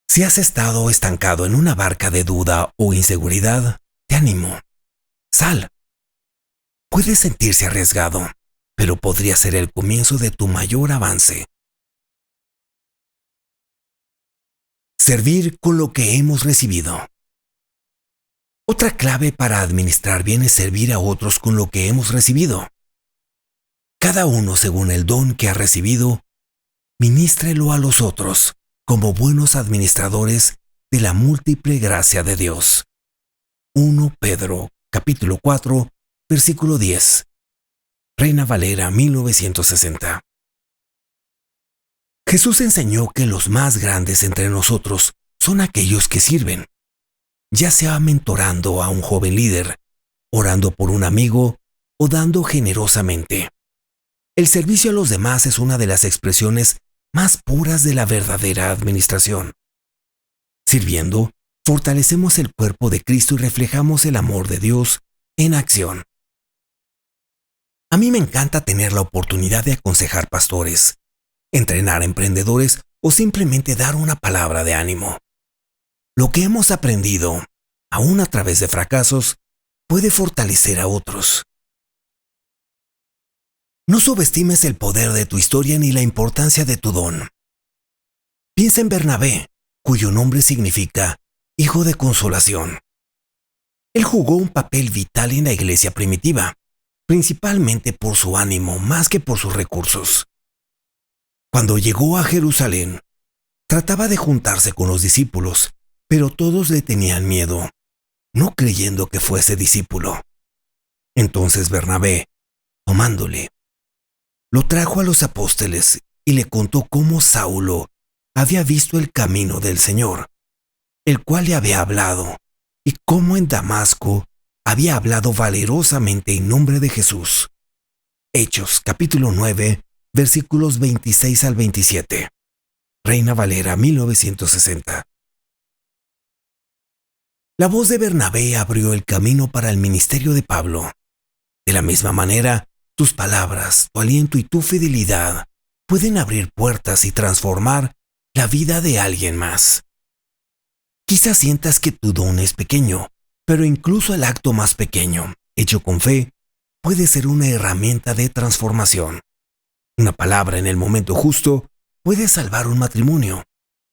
Si has estado estancado en una barca de duda o inseguridad, te animo. Sal. Puede sentirse arriesgado, pero podría ser el comienzo de tu mayor avance. Servir con lo que hemos recibido. Otra clave para administrar bien es servir a otros con lo que hemos recibido. Cada uno según el don que ha recibido, ministrelo a los otros como buenos administradores de la múltiple gracia de Dios. 1 Pedro, capítulo 4, versículo 10. Reina Valera 1960. Jesús enseñó que los más grandes entre nosotros son aquellos que sirven, ya sea mentorando a un joven líder, orando por un amigo o dando generosamente. El servicio a los demás es una de las expresiones más puras de la verdadera administración. Sirviendo, fortalecemos el cuerpo de Cristo y reflejamos el amor de Dios en acción. A mí me encanta tener la oportunidad de aconsejar pastores, entrenar emprendedores o simplemente dar una palabra de ánimo. Lo que hemos aprendido, aún a través de fracasos, puede fortalecer a otros. No subestimes el poder de tu historia ni la importancia de tu don. Piensa en Bernabé, cuyo nombre significa hijo de consolación. Él jugó un papel vital en la iglesia primitiva, principalmente por su ánimo más que por sus recursos. Cuando llegó a Jerusalén, trataba de juntarse con los discípulos, pero todos le tenían miedo, no creyendo que fuese discípulo. Entonces Bernabé, tomándole, lo trajo a los apóstoles y le contó cómo Saulo había visto el camino del Señor, el cual le había hablado, y cómo en Damasco había hablado valerosamente en nombre de Jesús. Hechos, capítulo 9, versículos 26 al 27. Reina Valera 1960. La voz de Bernabé abrió el camino para el ministerio de Pablo. De la misma manera, tus palabras, tu aliento y tu fidelidad pueden abrir puertas y transformar la vida de alguien más. Quizás sientas que tu don es pequeño, pero incluso el acto más pequeño, hecho con fe, puede ser una herramienta de transformación. Una palabra en el momento justo puede salvar un matrimonio,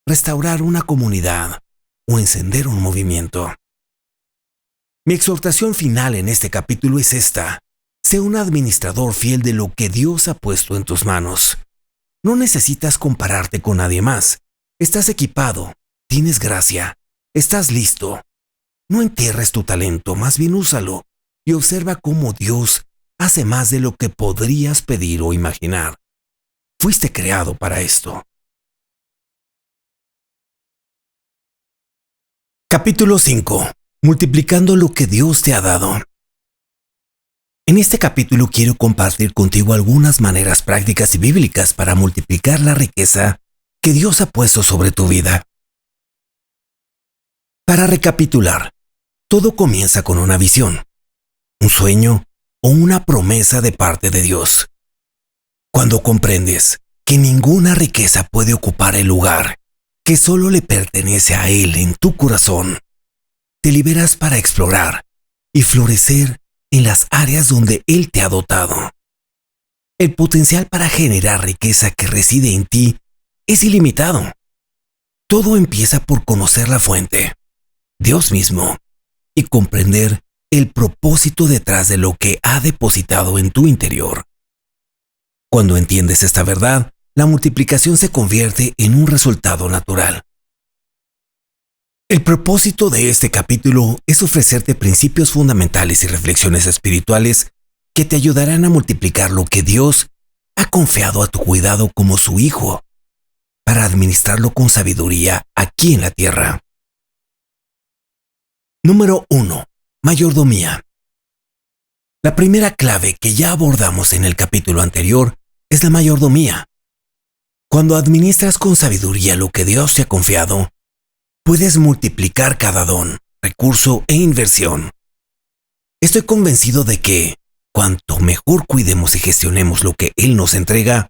restaurar una comunidad o encender un movimiento. Mi exhortación final en este capítulo es esta: sé un administrador fiel de lo que Dios ha puesto en tus manos. No necesitas compararte con nadie más. Estás equipado, tienes gracia, estás listo. No entierres tu talento, más bien úsalo y observa cómo Dios hace más de lo que podrías pedir o imaginar. Fuiste creado para esto. Capítulo 5. Multiplicando lo que Dios te ha dado. En este capítulo quiero compartir contigo algunas maneras prácticas y bíblicas para multiplicar la riqueza que Dios ha puesto sobre tu vida. Para recapitular, todo comienza con una visión, un sueño o una promesa de parte de Dios. Cuando comprendes que ninguna riqueza puede ocupar el lugar que solo le pertenece a Él en tu corazón, te liberas para explorar y florecer en las áreas donde Él te ha dotado. El potencial para generar riqueza que reside en ti es ilimitado. Todo empieza por conocer la fuente, Dios mismo, y comprender el propósito detrás de lo que ha depositado en tu interior. Cuando entiendes esta verdad, la multiplicación se convierte en un resultado natural. El propósito de este capítulo es ofrecerte principios fundamentales y reflexiones espirituales que te ayudarán a multiplicar lo que Dios ha confiado a tu cuidado como su hijo, para administrarlo con sabiduría aquí en la tierra. Número 1. Mayordomía. La primera clave que ya abordamos en el capítulo anterior es la mayordomía. Cuando administras con sabiduría lo que Dios te ha confiado, puedes multiplicar cada don, recurso e inversión. Estoy convencido de que, cuanto mejor cuidemos y gestionemos lo que Él nos entrega,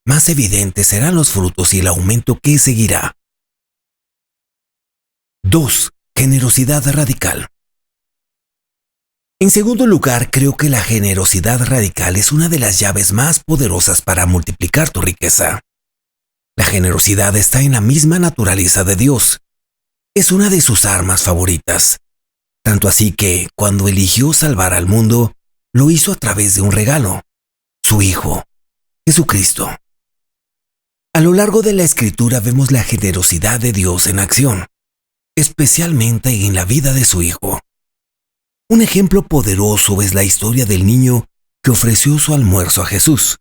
más evidentes serán los frutos y el aumento que seguirá. 2. Generosidad radical. En segundo lugar, creo que la generosidad radical es una de las llaves más poderosas para multiplicar tu riqueza. La generosidad está en la misma naturaleza de Dios. Es una de sus armas favoritas. Tanto así que, cuando eligió salvar al mundo, lo hizo a través de un regalo, su Hijo, Jesucristo. A lo largo de la Escritura vemos la generosidad de Dios en acción, especialmente en la vida de su Hijo. Un ejemplo poderoso es la historia del niño que ofreció su almuerzo a Jesús.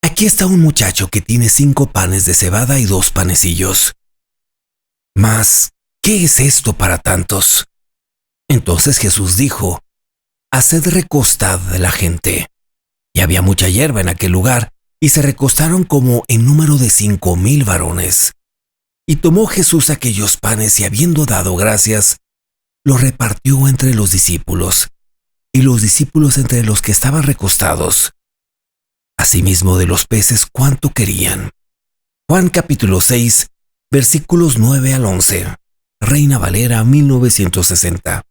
Aquí está un muchacho que tiene 5 panes de cebada y 2 panecillos. Mas, ¿qué es esto para tantos? Entonces Jesús dijo: haced recostad de la gente. Y había mucha hierba en aquel lugar, y se recostaron como en número de 5,000 varones. Y tomó Jesús aquellos panes y habiendo dado gracias, los repartió entre los discípulos, y los discípulos entre los que estaban recostados. Asimismo de los peces cuánto querían. Juan capítulo 6, versículos 9 al 11. Reina Valera 1960.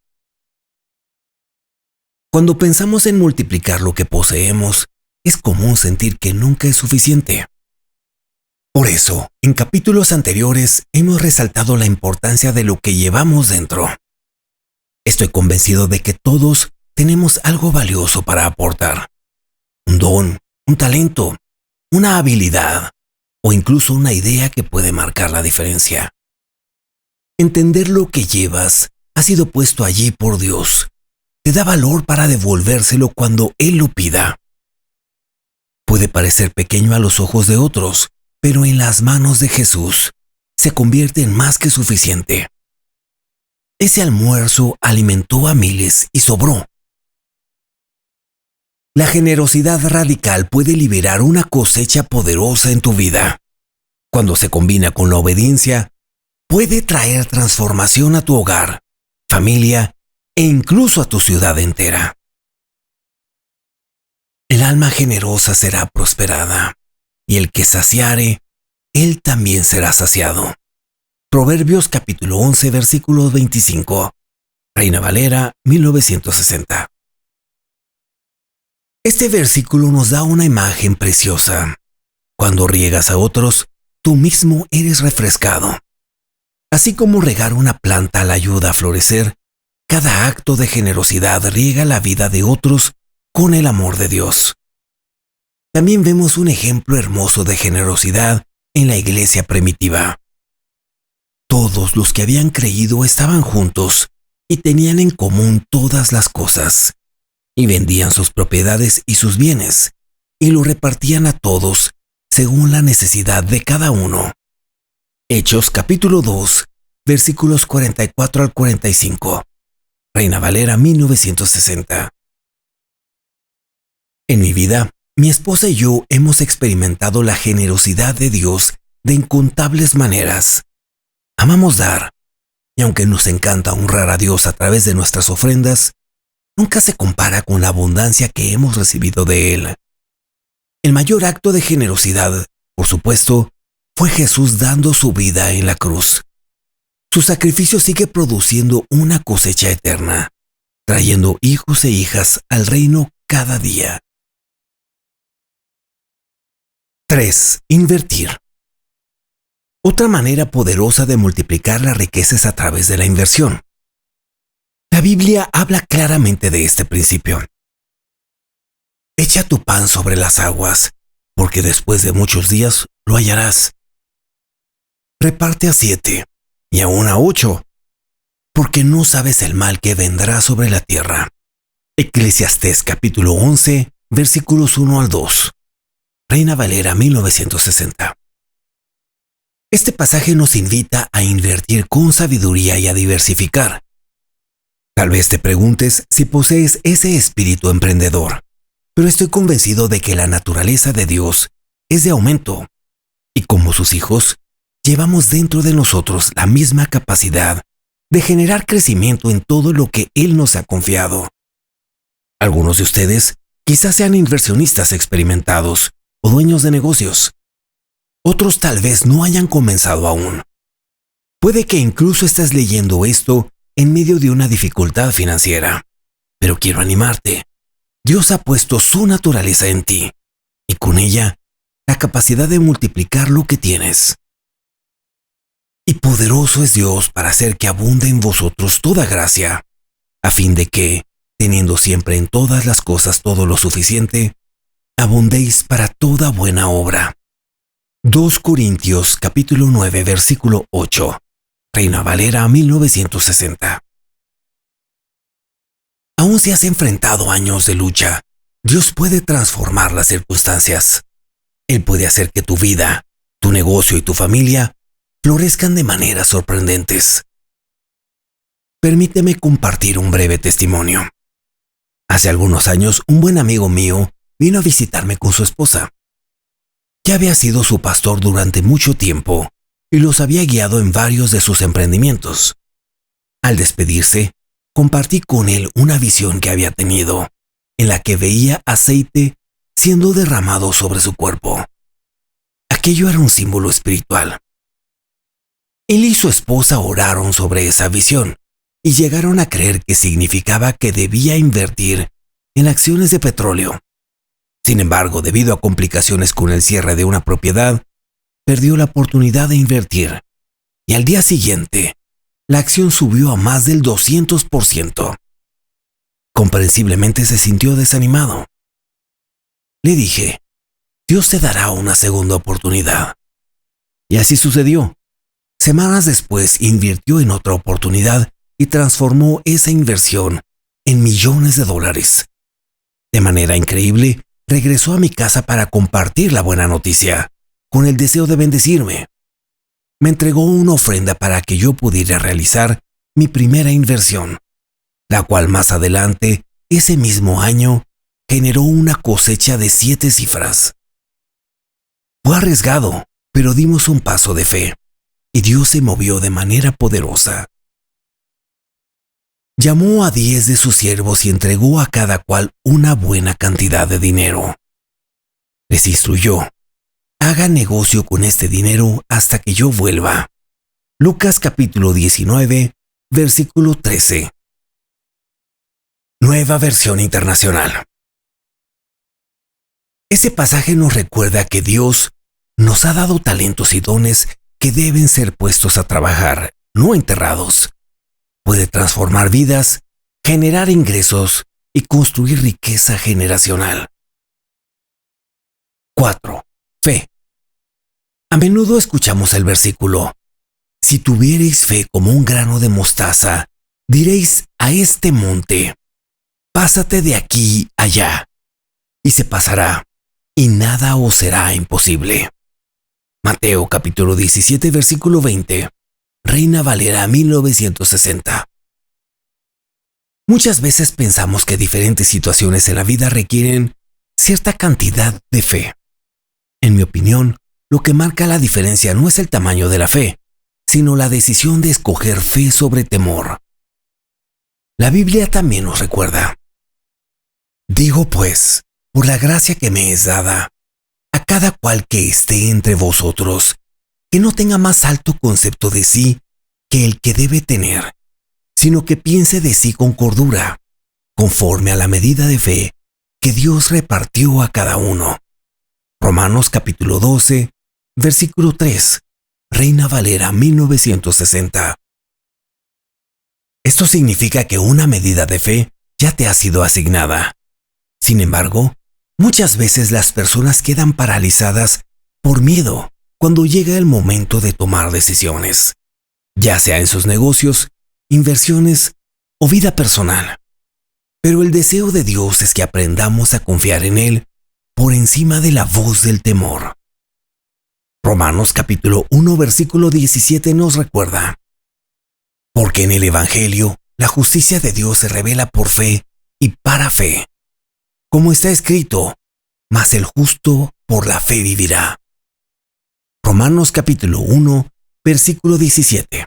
Cuando pensamos en multiplicar lo que poseemos, es común sentir que nunca es suficiente. Por eso, en capítulos anteriores hemos resaltado la importancia de lo que llevamos dentro. Estoy convencido de que todos tenemos algo valioso para aportar. Un don, un talento, una habilidad o incluso una idea que puede marcar la diferencia. Entender lo que llevas ha sido puesto allí por Dios. Te da valor para devolvérselo cuando Él lo pida. Puede parecer pequeño a los ojos de otros, pero en las manos de Jesús se convierte en más que suficiente. Ese almuerzo alimentó a miles y sobró. La generosidad radical puede liberar una cosecha poderosa en tu vida. Cuando se combina con la obediencia, puede traer transformación a tu hogar, familia e incluso a tu ciudad entera. El alma generosa será prosperada, y el que saciare, él también será saciado. Proverbios capítulo 11, versículo 25. Reina Valera 1960. Este versículo nos da una imagen preciosa. Cuando riegas a otros, tú mismo eres refrescado. Así como regar una planta la ayuda a florecer, cada acto de generosidad riega la vida de otros con el amor de Dios. También vemos un ejemplo hermoso de generosidad en la iglesia primitiva. Todos los que habían creído estaban juntos y tenían en común todas las cosas, y vendían sus propiedades y sus bienes, y lo repartían a todos según la necesidad de cada uno. Hechos capítulo 2, versículos 44 al 45. Reina Valera 1960. En mi vida, mi esposa y yo hemos experimentado la generosidad de Dios de incontables maneras. Amamos dar, y aunque nos encanta honrar a Dios a través de nuestras ofrendas, nunca se compara con la abundancia que hemos recibido de Él. El mayor acto de generosidad, por supuesto, fue Jesús dando su vida en la cruz. Su sacrificio sigue produciendo una cosecha eterna, trayendo hijos e hijas al reino cada día. 3. Invertir. Otra manera poderosa de multiplicar la riqueza es a través de la inversión. La Biblia habla claramente de este principio. Echa tu pan sobre las aguas, porque después de muchos días lo hallarás. Reparte a 7, y aún a 8, porque no sabes el mal que vendrá sobre la tierra. Eclesiastés capítulo 11, versículos 1 al 2. Reina Valera 1960. Este pasaje nos invita a invertir con sabiduría y a diversificar. Tal vez te preguntes si posees ese espíritu emprendedor, pero estoy convencido de que la naturaleza de Dios es de aumento, y como sus hijos, llevamos dentro de nosotros la misma capacidad de generar crecimiento en todo lo que Él nos ha confiado. Algunos de ustedes quizás sean inversionistas experimentados o dueños de negocios. Otros tal vez no hayan comenzado aún. Puede que incluso estés leyendo esto en medio de una dificultad financiera, pero quiero animarte. Dios ha puesto su naturaleza en ti y con ella la capacidad de multiplicar lo que tienes. Y poderoso es Dios para hacer que abunde en vosotros toda gracia, a fin de que, teniendo siempre en todas las cosas todo lo suficiente, abundéis para toda buena obra. 2 Corintios capítulo 9 versículo 8. Reina Valera 1960. Aún si has enfrentado años de lucha, Dios puede transformar las circunstancias. Él puede hacer que tu vida, tu negocio y tu familia florezcan de maneras sorprendentes. Permíteme compartir un breve testimonio. Hace algunos años, un buen amigo mío vino a visitarme con su esposa. Ya había sido su pastor durante mucho tiempo y los había guiado en varios de sus emprendimientos. Al despedirse, compartí con él una visión que había tenido, en la que veía aceite siendo derramado sobre su cuerpo. Aquello era un símbolo espiritual. Él y su esposa oraron sobre esa visión y llegaron a creer que significaba que debía invertir en acciones de petróleo. Sin embargo, debido a complicaciones con el cierre de una propiedad, perdió la oportunidad de invertir y al día siguiente, la acción subió a más del 200%. Comprensiblemente se sintió desanimado. Le dije, Dios te dará una segunda oportunidad. Y así sucedió. Semanas después invirtió en otra oportunidad y transformó esa inversión en millones de dólares. De manera increíble, regresó a mi casa para compartir la buena noticia, con el deseo de bendecirme. Me entregó una ofrenda para que yo pudiera realizar mi primera inversión, la cual más adelante, ese mismo año, generó una cosecha de 7 cifras. Fue arriesgado, pero dimos un paso de fe, y Dios se movió de manera poderosa. Llamó a 10 de sus siervos y entregó a cada cual una buena cantidad de dinero. Les instruyó: haga negocio con este dinero hasta que yo vuelva. Lucas capítulo 19, versículo 13. Nueva versión internacional. Ese pasaje nos recuerda que Dios nos ha dado talentos y dones que deben ser puestos a trabajar, no enterrados. Puede transformar vidas, generar ingresos y construir riqueza generacional. 4. Fe. A menudo escuchamos el versículo: si tuviereis fe como un grano de mostaza, diréis a este monte: pásate de aquí allá, y se pasará, y nada os será imposible. Mateo capítulo 17 versículo 20. Reina Valera 1960. Muchas veces pensamos que diferentes situaciones en la vida requieren cierta cantidad de fe. En mi opinión, lo que marca la diferencia no es el tamaño de la fe, sino la decisión de escoger fe sobre temor. La Biblia también nos recuerda: digo pues, por la gracia que me es dada, a cada cual que esté entre vosotros, que no tenga más alto concepto de sí que el que debe tener, sino que piense de sí con cordura, conforme a la medida de fe que Dios repartió a cada uno. Romanos capítulo 12, versículo 3, Reina Valera 1960. Esto significa que una medida de fe ya te ha sido asignada. Sin embargo, muchas veces las personas quedan paralizadas por miedo cuando llega el momento de tomar decisiones, ya sea en sus negocios, inversiones o vida personal. Pero el deseo de Dios es que aprendamos a confiar en Él por encima de la voz del temor. Romanos capítulo 1 versículo 17 nos recuerda: porque en el Evangelio la justicia de Dios se revela por fe y para fe. Como está escrito: mas el justo por la fe vivirá. Romanos capítulo 1, versículo 17.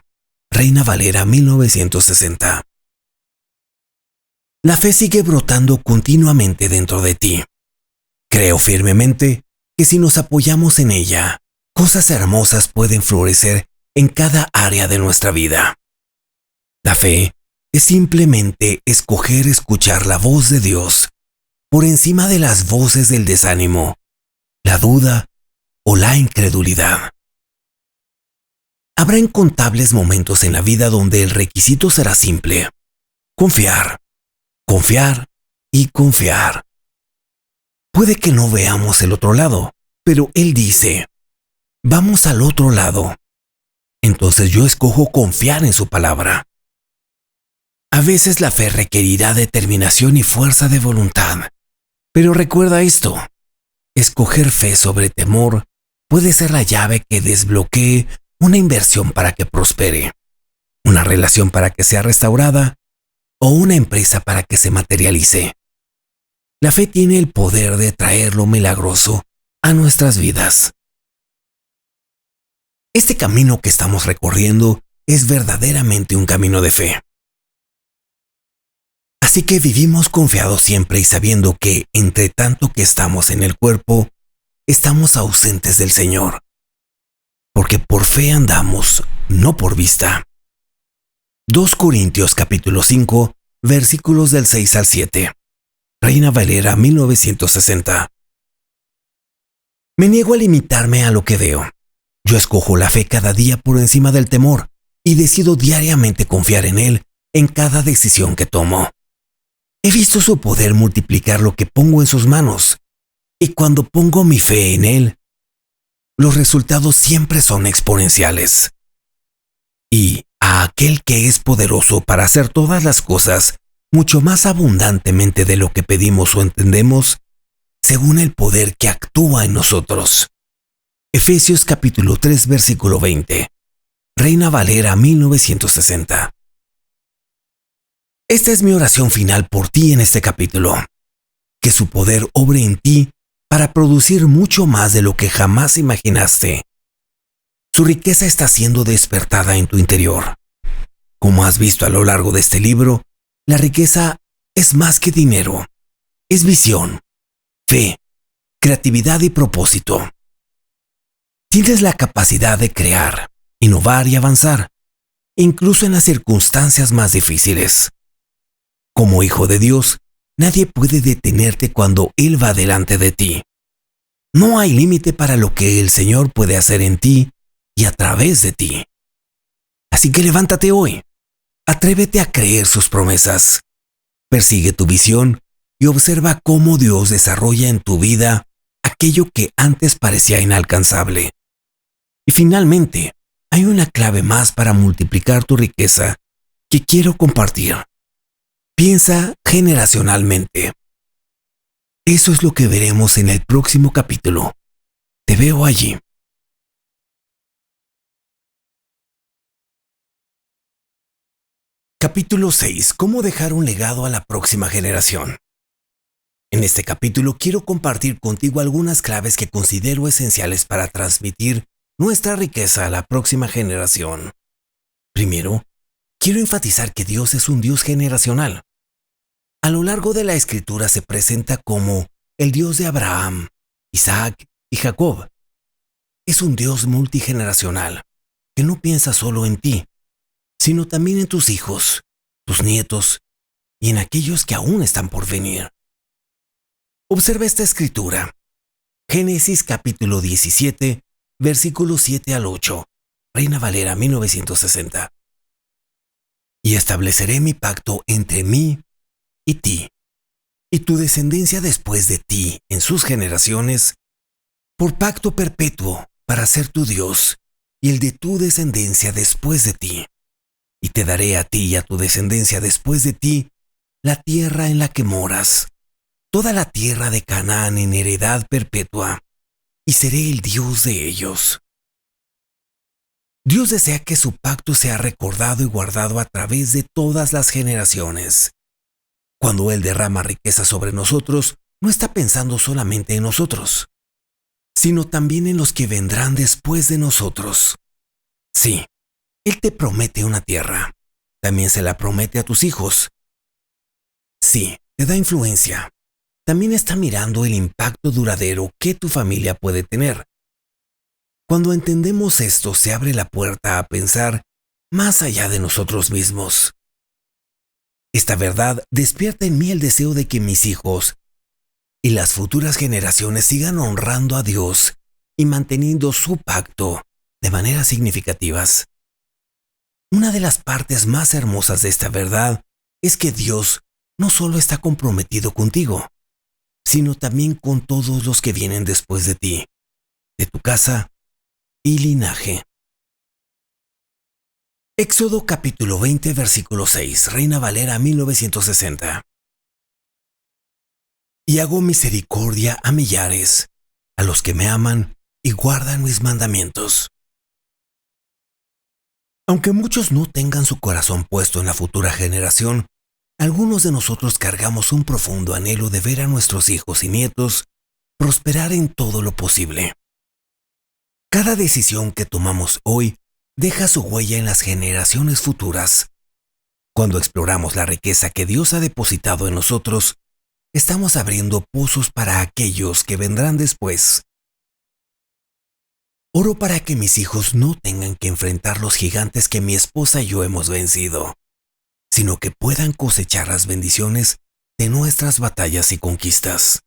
Reina Valera 1960. La fe sigue brotando continuamente dentro de ti. Creo firmemente que si nos apoyamos en ella, cosas hermosas pueden florecer en cada área de nuestra vida. La fe es simplemente escoger escuchar la voz de Dios por encima de las voces del desánimo, la duda o la incredulidad. Habrá incontables momentos en la vida donde el requisito será simple: confiar, confiar y confiar. Puede que no veamos el otro lado, pero Él dice: vamos al otro lado. Entonces yo escojo confiar en su palabra. A veces la fe requerirá determinación y fuerza de voluntad, pero recuerda esto: escoger fe sobre temor puede ser la llave que desbloquee una inversión para que prospere, una relación para que sea restaurada o una empresa para que se materialice. La fe tiene el poder de traer lo milagroso a nuestras vidas. Este camino que estamos recorriendo es verdaderamente un camino de fe. Así que vivimos confiados siempre y sabiendo que, entre tanto que estamos en el cuerpo, estamos ausentes del Señor. Porque por fe andamos, no por vista. 2 Corintios capítulo 5, versículos del 6 al 7. Reina Valera 1960. Me niego a limitarme a lo que veo. Yo escojo la fe cada día por encima del temor y decido diariamente confiar en Él en cada decisión que tomo. He visto su poder multiplicar lo que pongo en sus manos, y cuando pongo mi fe en Él, los resultados siempre son exponenciales. Y a aquel que es poderoso para hacer todas las cosas mucho más abundantemente de lo que pedimos o entendemos, según el poder que actúa en nosotros. Efesios capítulo 3, versículo 20. Reina Valera 1960. Esta es mi oración final por ti en este capítulo. Que su poder obre en ti para producir mucho más de lo que jamás imaginaste. Su riqueza está siendo despertada en tu interior. Como has visto a lo largo de este libro, la riqueza es más que dinero. Es visión, fe, creatividad y propósito. Tienes la capacidad de crear, innovar y avanzar, incluso en las circunstancias más difíciles. Como hijo de Dios, nadie puede detenerte cuando Él va delante de ti. No hay límite para lo que el Señor puede hacer en ti y a través de ti. Así que levántate hoy. Atrévete a creer sus promesas. Persigue tu visión y observa cómo Dios desarrolla en tu vida aquello que antes parecía inalcanzable. Y finalmente, hay una clave más para multiplicar tu riqueza que quiero compartir. Piensa generacionalmente. Eso es lo que veremos en el próximo capítulo. Te veo allí. Capítulo 6. ¿Cómo dejar un legado a la próxima generación? En este capítulo quiero compartir contigo algunas claves que considero esenciales para transmitir nuestra riqueza a la próxima generación. Primero, quiero enfatizar que Dios es un Dios generacional. A lo largo de la Escritura se presenta como el Dios de Abraham, Isaac y Jacob. Es un Dios multigeneracional, que no piensa solo en ti, sino también en tus hijos, tus nietos y en aquellos que aún están por venir. Observa esta escritura. Génesis capítulo 17, versículos 7 al 8, Reina Valera 1960. Y estableceré mi pacto entre mí y ti, y tu descendencia después de ti en sus generaciones, por pacto perpetuo para ser tu Dios, y el de tu descendencia después de ti. Y te daré a ti y a tu descendencia después de ti la tierra en la que moras, toda la tierra de Canaán en heredad perpetua, y seré el Dios de ellos. Dios desea que su pacto sea recordado y guardado a través de todas las generaciones. Cuando Él derrama riqueza sobre nosotros, no está pensando solamente en nosotros, sino también en los que vendrán después de nosotros. Sí, Él te promete una tierra. También se la promete a tus hijos. Sí, te da influencia. También está mirando el impacto duradero que tu familia puede tener. Cuando entendemos esto, se abre la puerta a pensar más allá de nosotros mismos. Esta verdad despierta en mí el deseo de que mis hijos y las futuras generaciones sigan honrando a Dios y manteniendo su pacto de maneras significativas. Una de las partes más hermosas de esta verdad es que Dios no solo está comprometido contigo, sino también con todos los que vienen después de ti, de tu casa y linaje. Éxodo capítulo 20, versículo 6, Reina Valera 1960. Y hago misericordia a millares, a los que me aman y guardan mis mandamientos. Aunque muchos no tengan su corazón puesto en la futura generación, algunos de nosotros cargamos un profundo anhelo de ver a nuestros hijos y nietos prosperar en todo lo posible. Cada decisión que tomamos hoy deja su huella en las generaciones futuras. Cuando exploramos la riqueza que Dios ha depositado en nosotros, estamos abriendo pozos para aquellos que vendrán después. Oro para que mis hijos no tengan que enfrentar los gigantes que mi esposa y yo hemos vencido, sino que puedan cosechar las bendiciones de nuestras batallas y conquistas.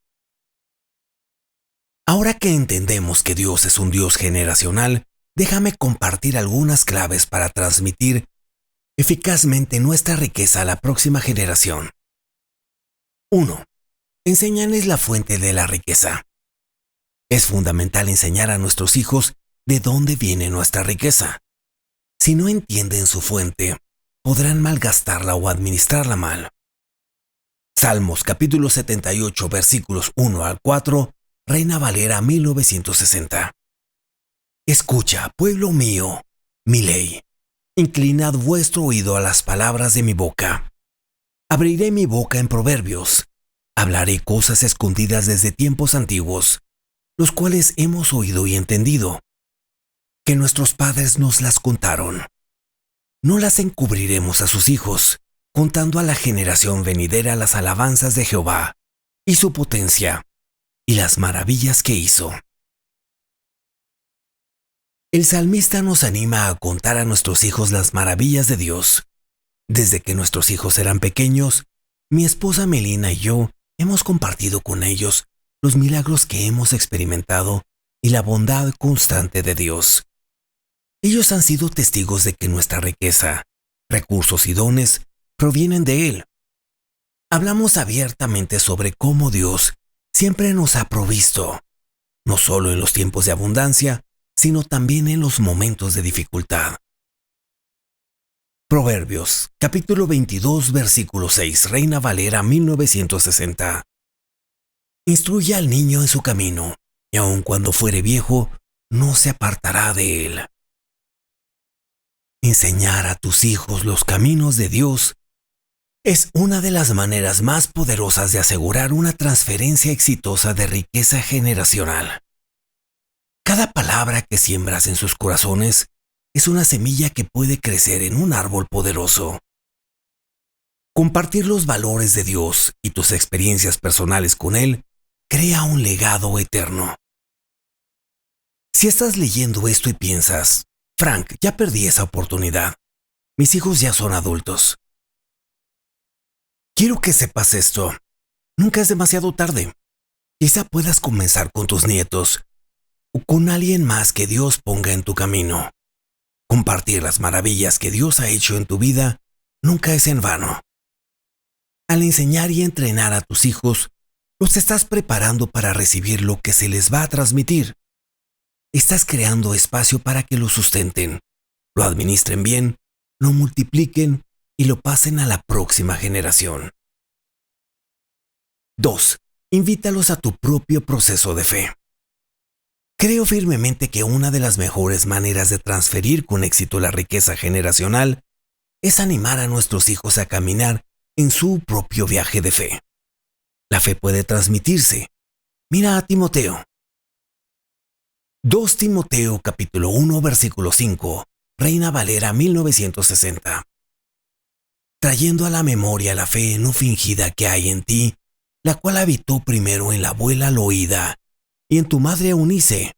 Ahora que entendemos que Dios es un Dios generacional, déjame compartir algunas claves para transmitir eficazmente nuestra riqueza a la próxima generación. 1. Enséñales la fuente de la riqueza. Es fundamental enseñar a nuestros hijos de dónde viene nuestra riqueza. Si no entienden su fuente, podrán malgastarla o administrarla mal. Salmos capítulo 78, versículos 1 al 4, Reina Valera 1960. Escucha, pueblo mío, mi ley. Inclinad vuestro oído a las palabras de mi boca. Abriré mi boca en proverbios. Hablaré cosas escondidas desde tiempos antiguos, los cuales hemos oído y entendido, que nuestros padres nos las contaron. No las encubriremos a sus hijos, contando a la generación venidera las alabanzas de Jehová, y su potencia, y las maravillas que hizo. El salmista nos anima a contar a nuestros hijos las maravillas de Dios. Desde que nuestros hijos eran pequeños, mi esposa Melina y yo hemos compartido con ellos los milagros que hemos experimentado y la bondad constante de Dios. Ellos han sido testigos de que nuestra riqueza, recursos y dones provienen de Él. Hablamos abiertamente sobre cómo Dios siempre nos ha provisto, no solo en los tiempos de abundancia, sino también en los momentos de dificultad. Proverbios, capítulo 22, versículo 6, Reina Valera 1960. Instruye al niño en su camino, y aun cuando fuere viejo, no se apartará de él. Enseñar a tus hijos los caminos de Dios es una de las maneras más poderosas de asegurar una transferencia exitosa de riqueza generacional. Cada palabra que siembras en sus corazones es una semilla que puede crecer en un árbol poderoso. Compartir los valores de Dios y tus experiencias personales con Él crea un legado eterno. Si estás leyendo esto y piensas, Frank, ya perdí esa oportunidad. Mis hijos ya son adultos. Quiero que sepas esto. Nunca es demasiado tarde. Quizá puedas comenzar con tus nietos o con alguien más que Dios ponga en tu camino. Compartir las maravillas que Dios ha hecho en tu vida nunca es en vano. Al enseñar y entrenar a tus hijos, los estás preparando para recibir lo que se les va a transmitir. Estás creando espacio para que lo sustenten, lo administren bien, lo multipliquen y lo pasen a la próxima generación. 2. Invítalos a tu propio proceso de fe. Creo firmemente que una de las mejores maneras de transferir con éxito la riqueza generacional es animar a nuestros hijos a caminar en su propio viaje de fe. La fe puede transmitirse. Mira a Timoteo. 2 Timoteo capítulo 1 versículo 5, Reina Valera 1960. Trayendo a la memoria la fe no fingida que hay en ti, la cual habitó primero en la abuela Loída y en tu madre Eunice,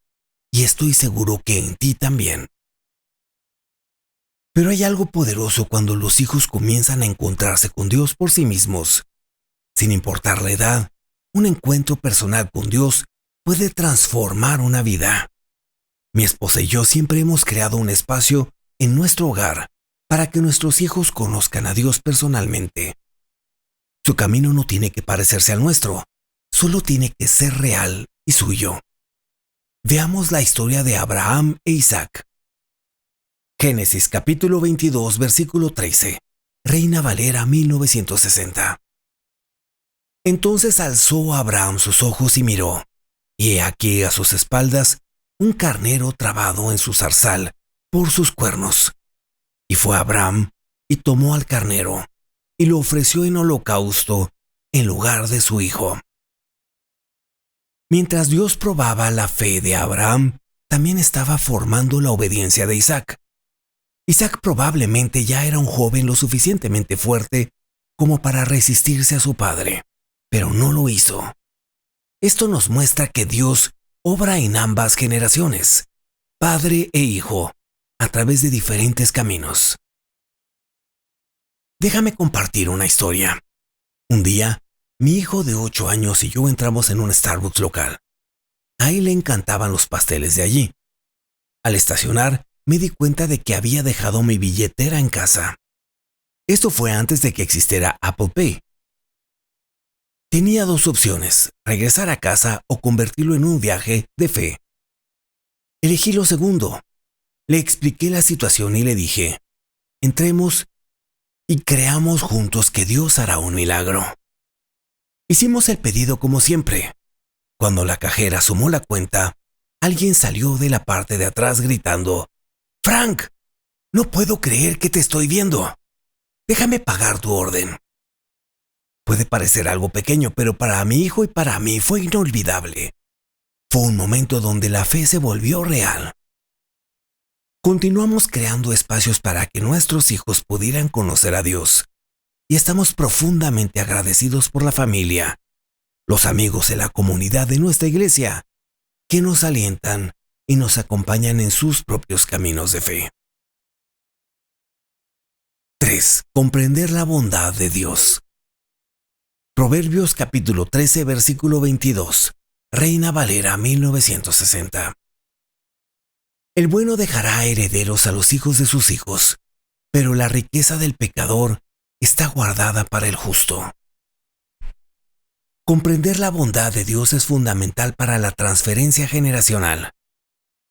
y estoy seguro que en ti también. Pero hay algo poderoso cuando los hijos comienzan a encontrarse con Dios por sí mismos. Sin importar la edad, un encuentro personal con Dios puede transformar una vida. Mi esposa y yo siempre hemos creado un espacio en nuestro hogar para que nuestros hijos conozcan a Dios personalmente. Su camino no tiene que parecerse al nuestro, solo tiene que ser real y suyo. Veamos la historia de Abraham e Isaac. Génesis capítulo 22, versículo 13. Reina Valera 1960. Entonces alzó Abraham sus ojos y miró, y he aquí a sus espaldas un carnero trabado en su zarzal por sus cuernos. Y fue Abraham y tomó al carnero, y lo ofreció en holocausto en lugar de su hijo. Mientras Dios probaba la fe de Abraham, también estaba formando la obediencia de Isaac. Isaac probablemente ya era un joven lo suficientemente fuerte como para resistirse a su padre, pero no lo hizo. Esto nos muestra que Dios obra en ambas generaciones, padre e hijo, a través de diferentes caminos. Déjame compartir una historia. Un día, mi hijo de 8 años y yo entramos en un Starbucks local. A él le encantaban los pasteles de allí. Al estacionar, me di cuenta de que había dejado mi billetera en casa. Esto fue antes de que existiera Apple Pay. Tenía 2 opciones, regresar a casa o convertirlo en un viaje de fe. Elegí lo segundo. Le expliqué la situación y le dije, entremos y creamos juntos que Dios hará un milagro. Hicimos el pedido como siempre. Cuando la cajera sumó la cuenta, alguien salió de la parte de atrás gritando, «Frank, no puedo creer que te estoy viendo. Déjame pagar tu orden». Puede parecer algo pequeño, pero para mi hijo y para mí fue inolvidable. Fue un momento donde la fe se volvió real. Continuamos creando espacios para que nuestros hijos pudieran conocer a Dios. Y estamos profundamente agradecidos por la familia, los amigos de la comunidad de nuestra iglesia, que nos alientan y nos acompañan en sus propios caminos de fe. 3. Comprender la bondad de Dios. Proverbios capítulo 13, versículo 22. Reina Valera 1960. El bueno dejará herederos a los hijos de sus hijos, pero la riqueza del pecador está guardada para el justo. Comprender la bondad de Dios es fundamental para la transferencia generacional.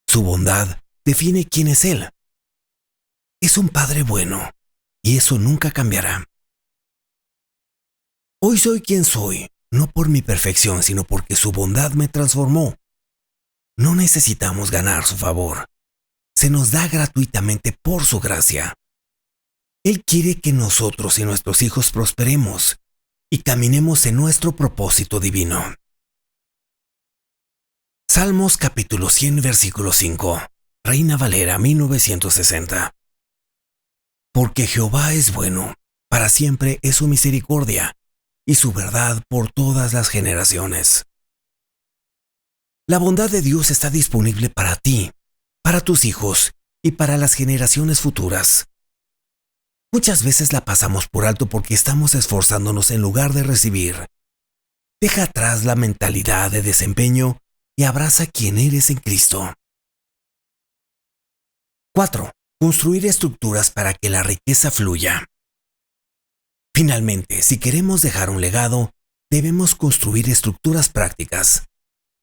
Su bondad define quién es Él. Es un Padre bueno, y eso nunca cambiará. Hoy soy quien soy, no por mi perfección, sino porque su bondad me transformó. No necesitamos ganar su favor. Se nos da gratuitamente por su gracia. Él quiere que nosotros y nuestros hijos prosperemos y caminemos en nuestro propósito divino. Salmos capítulo 100, versículo 5. Reina Valera 1960. Porque Jehová es bueno, para siempre es su misericordia, y su verdad por todas las generaciones. La bondad de Dios está disponible para ti, para tus hijos y para las generaciones futuras. Muchas veces la pasamos por alto porque estamos esforzándonos en lugar de recibir. Deja atrás la mentalidad de desempeño y abraza quien eres en Cristo. 4. Construir estructuras para que la riqueza fluya. Finalmente, si queremos dejar un legado, debemos construir estructuras prácticas,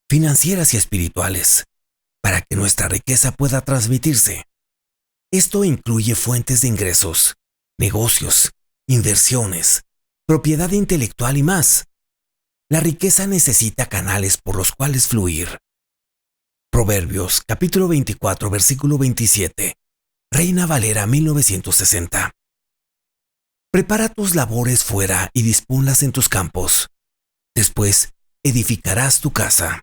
financieras y espirituales, para que nuestra riqueza pueda transmitirse. Esto incluye fuentes de ingresos, negocios, inversiones, propiedad intelectual y más. La riqueza necesita canales por los cuales fluir. Proverbios capítulo 24, versículo 27. Reina Valera 1960. Prepara tus labores fuera y disponlas en tus campos. Después edificarás tu casa.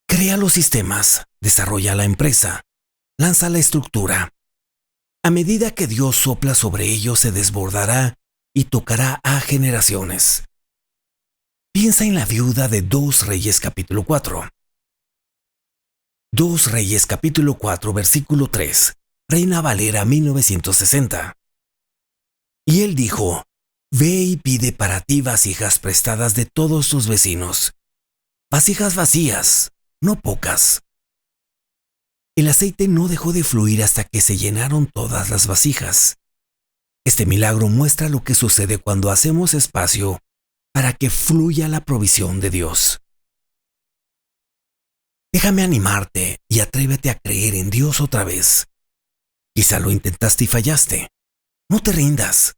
Crea los sistemas, desarrolla la empresa, lanza la estructura. A medida que Dios sopla sobre ellos se desbordará y tocará a generaciones. Piensa en la viuda de 2 Reyes capítulo 4. 2 Reyes capítulo 4 versículo 3, Reina Valera 1960. Y él dijo: Ve y pide para ti vasijas prestadas de todos tus vecinos, vasijas vacías, no pocas. El aceite no dejó de fluir hasta que se llenaron todas las vasijas. Este milagro muestra lo que sucede cuando hacemos espacio para que fluya la provisión de Dios. Déjame animarte y atrévete a creer en Dios otra vez. Quizá lo intentaste y fallaste. No te rindas.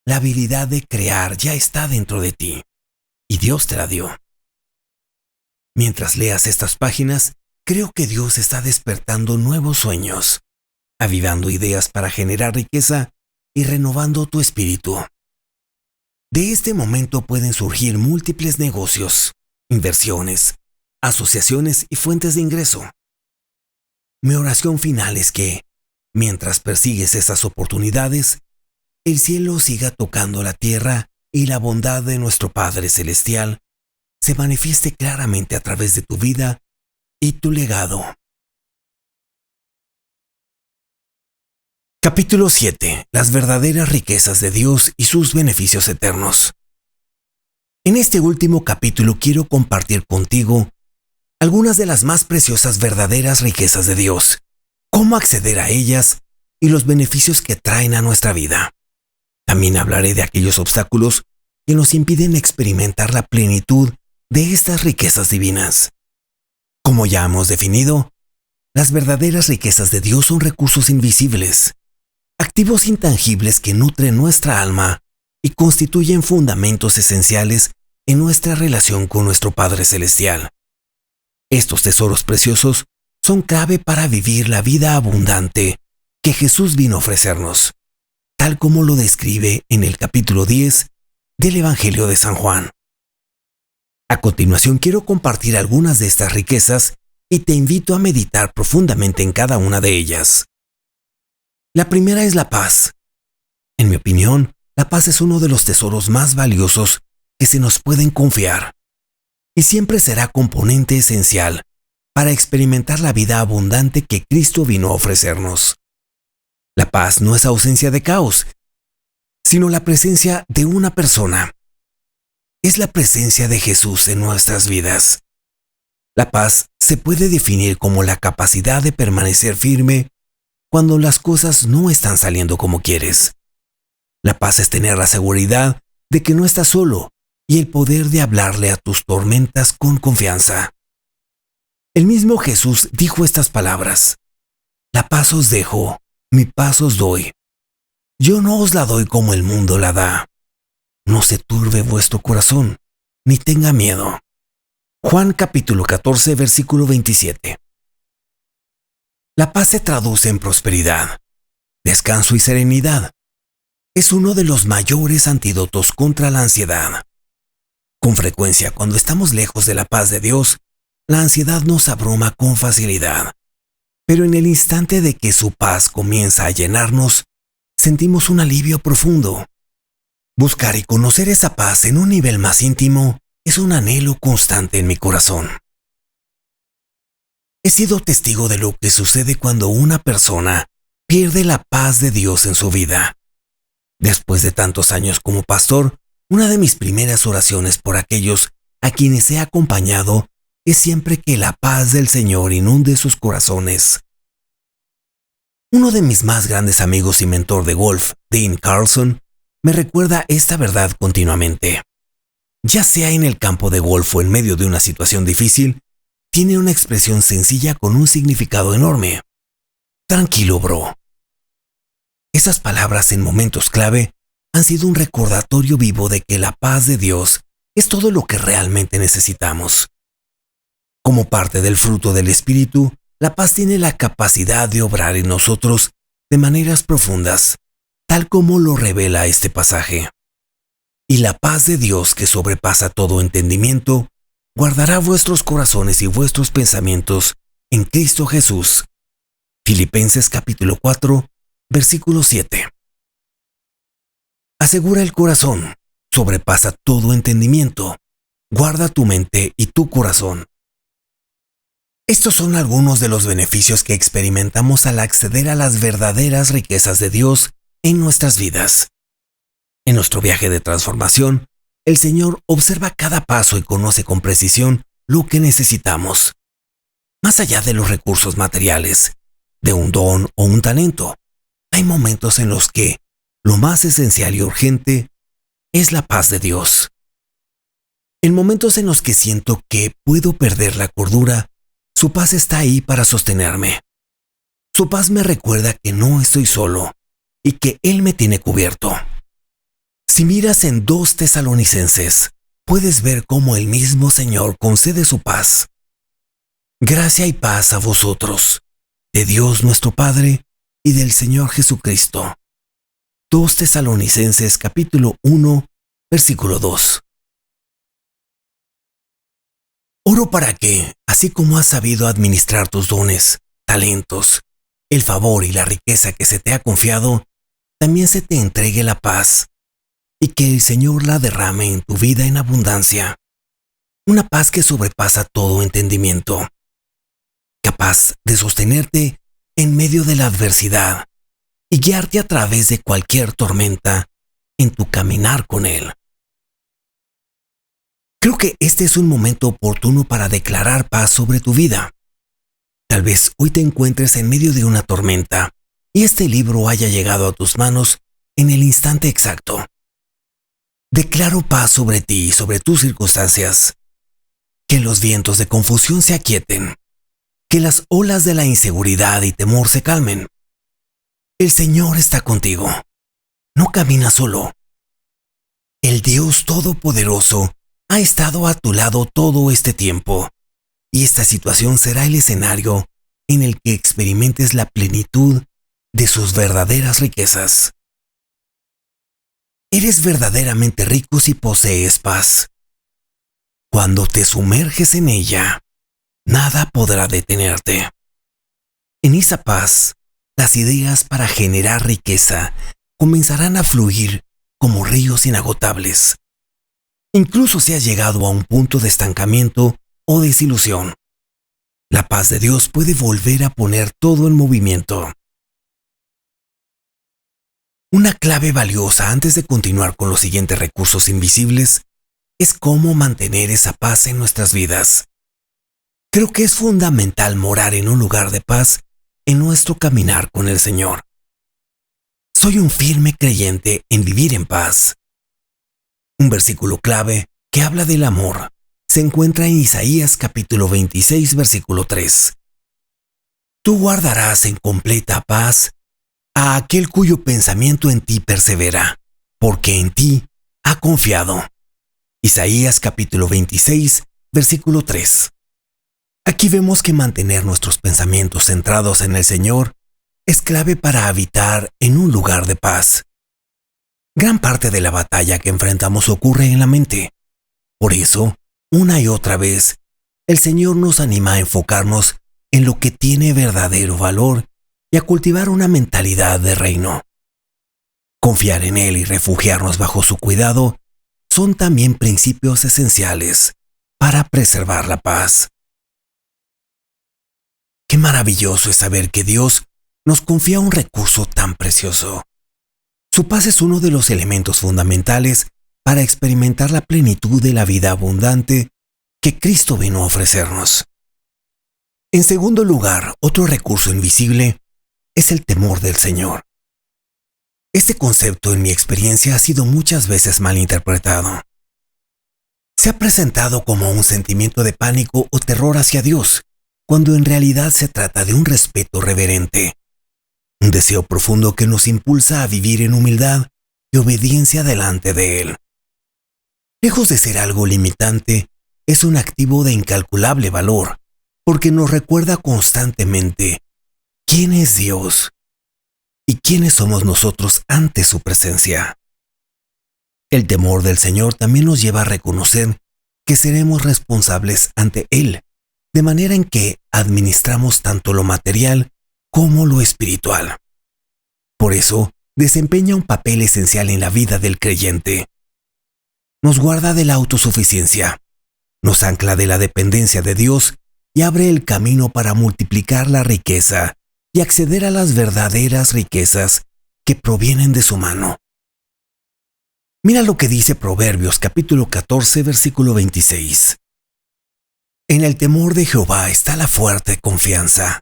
La habilidad de crear ya está dentro de ti, y Dios te la dio. Mientras leas estas páginas, creo que Dios está despertando nuevos sueños, avivando ideas para generar riqueza y renovando tu espíritu. De este momento pueden surgir múltiples negocios, inversiones, asociaciones y fuentes de ingreso. Mi oración final es que, mientras persigues esas oportunidades, el cielo siga tocando la tierra y la bondad de nuestro Padre Celestial se manifieste claramente a través de tu vida y tu legado. Capítulo 7. Las verdaderas riquezas de Dios y sus beneficios eternos. En este último capítulo quiero compartir contigo algunas de las más preciosas verdaderas riquezas de Dios, cómo acceder a ellas y los beneficios que traen a nuestra vida. También hablaré de aquellos obstáculos que nos impiden experimentar la plenitud de estas riquezas divinas. Como ya hemos definido, las verdaderas riquezas de Dios son recursos invisibles, activos intangibles que nutren nuestra alma y constituyen fundamentos esenciales en nuestra relación con nuestro Padre Celestial. Estos tesoros preciosos son clave para vivir la vida abundante que Jesús vino a ofrecernos, tal como lo describe en el capítulo 10 del Evangelio de San Juan. A continuación quiero compartir algunas de estas riquezas y te invito a meditar profundamente en cada una de ellas. La primera es la paz. En mi opinión, la paz es uno de los tesoros más valiosos que se nos pueden confiar y siempre será componente esencial para experimentar la vida abundante que Cristo vino a ofrecernos. La paz no es ausencia de caos, sino la presencia de una persona. Es la presencia de Jesús en nuestras vidas. La paz se puede definir como la capacidad de permanecer firme cuando las cosas no están saliendo como quieres. La paz es tener la seguridad de que no estás solo y el poder de hablarle a tus tormentas con confianza. El mismo Jesús dijo estas palabras: La paz os dejo, mi paz os doy. Yo no os la doy como el mundo la da. No se turbe vuestro corazón, ni tenga miedo. Juan capítulo 14, versículo 27. La paz se traduce en prosperidad, descanso y serenidad. Es uno de los mayores antídotos contra la ansiedad. Con frecuencia, cuando estamos lejos de la paz de Dios, la ansiedad nos abruma con facilidad. Pero en el instante de que su paz comienza a llenarnos, sentimos un alivio profundo. Buscar y conocer esa paz en un nivel más íntimo es un anhelo constante en mi corazón. He sido testigo de lo que sucede cuando una persona pierde la paz de Dios en su vida. Después de tantos años como pastor, una de mis primeras oraciones por aquellos a quienes he acompañado es siempre que la paz del Señor inunde sus corazones. Uno de mis más grandes amigos y mentor de golf, Dean Carlson, me recuerda esta verdad continuamente. Ya sea en el campo de golf o en medio de una situación difícil, tiene una expresión sencilla con un significado enorme. Tranquilo, bro. Esas palabras en momentos clave han sido un recordatorio vivo de que la paz de Dios es todo lo que realmente necesitamos. Como parte del fruto del Espíritu, la paz tiene la capacidad de obrar en nosotros de maneras profundas, tal como lo revela este pasaje. Y la paz de Dios, que sobrepasa todo entendimiento, guardará vuestros corazones y vuestros pensamientos en Cristo Jesús. Filipenses capítulo 4, versículo 7. Asegura el corazón, sobrepasa todo entendimiento, guarda tu mente y tu corazón. Estos son algunos de los beneficios que experimentamos al acceder a las verdaderas riquezas de Dios en nuestras vidas. En nuestro viaje de transformación, el Señor observa cada paso y conoce con precisión lo que necesitamos. Más allá de los recursos materiales, de un don o un talento, hay momentos en los que lo más esencial y urgente es la paz de Dios. En momentos en los que siento que puedo perder la cordura, su paz está ahí para sostenerme. Su paz me recuerda que no estoy solo y que Él me tiene cubierto. Si miras en 2 Tesalonicenses, puedes ver cómo el mismo Señor concede su paz. Gracia y paz a vosotros, de Dios nuestro Padre y del Señor Jesucristo. 2 Tesalonicenses capítulo 1, versículo 2. Oro para que, así como has sabido administrar tus dones, talentos, el favor y la riqueza que se te ha confiado, también se te entregue la paz y que el Señor la derrame en tu vida en abundancia. Una paz que sobrepasa todo entendimiento, capaz de sostenerte en medio de la adversidad y guiarte a través de cualquier tormenta en tu caminar con Él. Creo que este es un momento oportuno para declarar paz sobre tu vida. Tal vez hoy te encuentres en medio de una tormenta y este libro haya llegado a tus manos en el instante exacto. Declaro paz sobre ti y sobre tus circunstancias. Que los vientos de confusión se aquieten. Que las olas de la inseguridad y temor se calmen. El Señor está contigo. No caminas solo. El Dios Todopoderoso ha estado a tu lado todo este tiempo, y esta situación será el escenario en el que experimentes la plenitud de sus verdaderas riquezas. Eres verdaderamente rico si posees paz. Cuando te sumerges en ella, nada podrá detenerte. En esa paz, las ideas para generar riqueza comenzarán a fluir como ríos inagotables. Incluso si has llegado a un punto de estancamiento o desilusión, la paz de Dios puede volver a poner todo en movimiento. Una clave valiosa antes de continuar con los siguientes recursos invisibles es cómo mantener esa paz en nuestras vidas. Creo que es fundamental morar en un lugar de paz en nuestro caminar con el Señor. Soy un firme creyente en vivir en paz. Un versículo clave que habla del amor se encuentra en Isaías capítulo 26, versículo 3. Tú guardarás en completa paz a aquel cuyo pensamiento en ti persevera, porque en ti ha confiado. Isaías capítulo 26, versículo 3. Aquí vemos que mantener nuestros pensamientos centrados en el Señor es clave para habitar en un lugar de paz. Gran parte de la batalla que enfrentamos ocurre en la mente. Por eso, una y otra vez, el Señor nos anima a enfocarnos en lo que tiene verdadero valor y a cultivar una mentalidad de reino. Confiar en Él y refugiarnos bajo su cuidado son también principios esenciales para preservar la paz. Qué maravilloso es saber que Dios nos confía un recurso tan precioso. Su paz es uno de los elementos fundamentales para experimentar la plenitud de la vida abundante que Cristo vino a ofrecernos. En segundo lugar, otro recurso invisible es el temor del Señor. Este concepto en mi experiencia ha sido muchas veces malinterpretado. Se ha presentado como un sentimiento de pánico o terror hacia Dios, cuando en realidad se trata de un respeto reverente. Un deseo profundo que nos impulsa a vivir en humildad y obediencia delante de Él. Lejos de ser algo limitante, es un activo de incalculable valor, porque nos recuerda constantemente quién es Dios y quiénes somos nosotros ante su presencia. El temor del Señor también nos lleva a reconocer que seremos responsables ante Él, de manera en que administramos tanto lo material como lo espiritual. Por eso, desempeña un papel esencial en la vida del creyente. Nos guarda de la autosuficiencia, nos ancla de la dependencia de Dios y abre el camino para multiplicar la riqueza y acceder a las verdaderas riquezas que provienen de su mano. Mira lo que dice Proverbios capítulo 14, versículo 26. En el temor de Jehová está la fuerte confianza,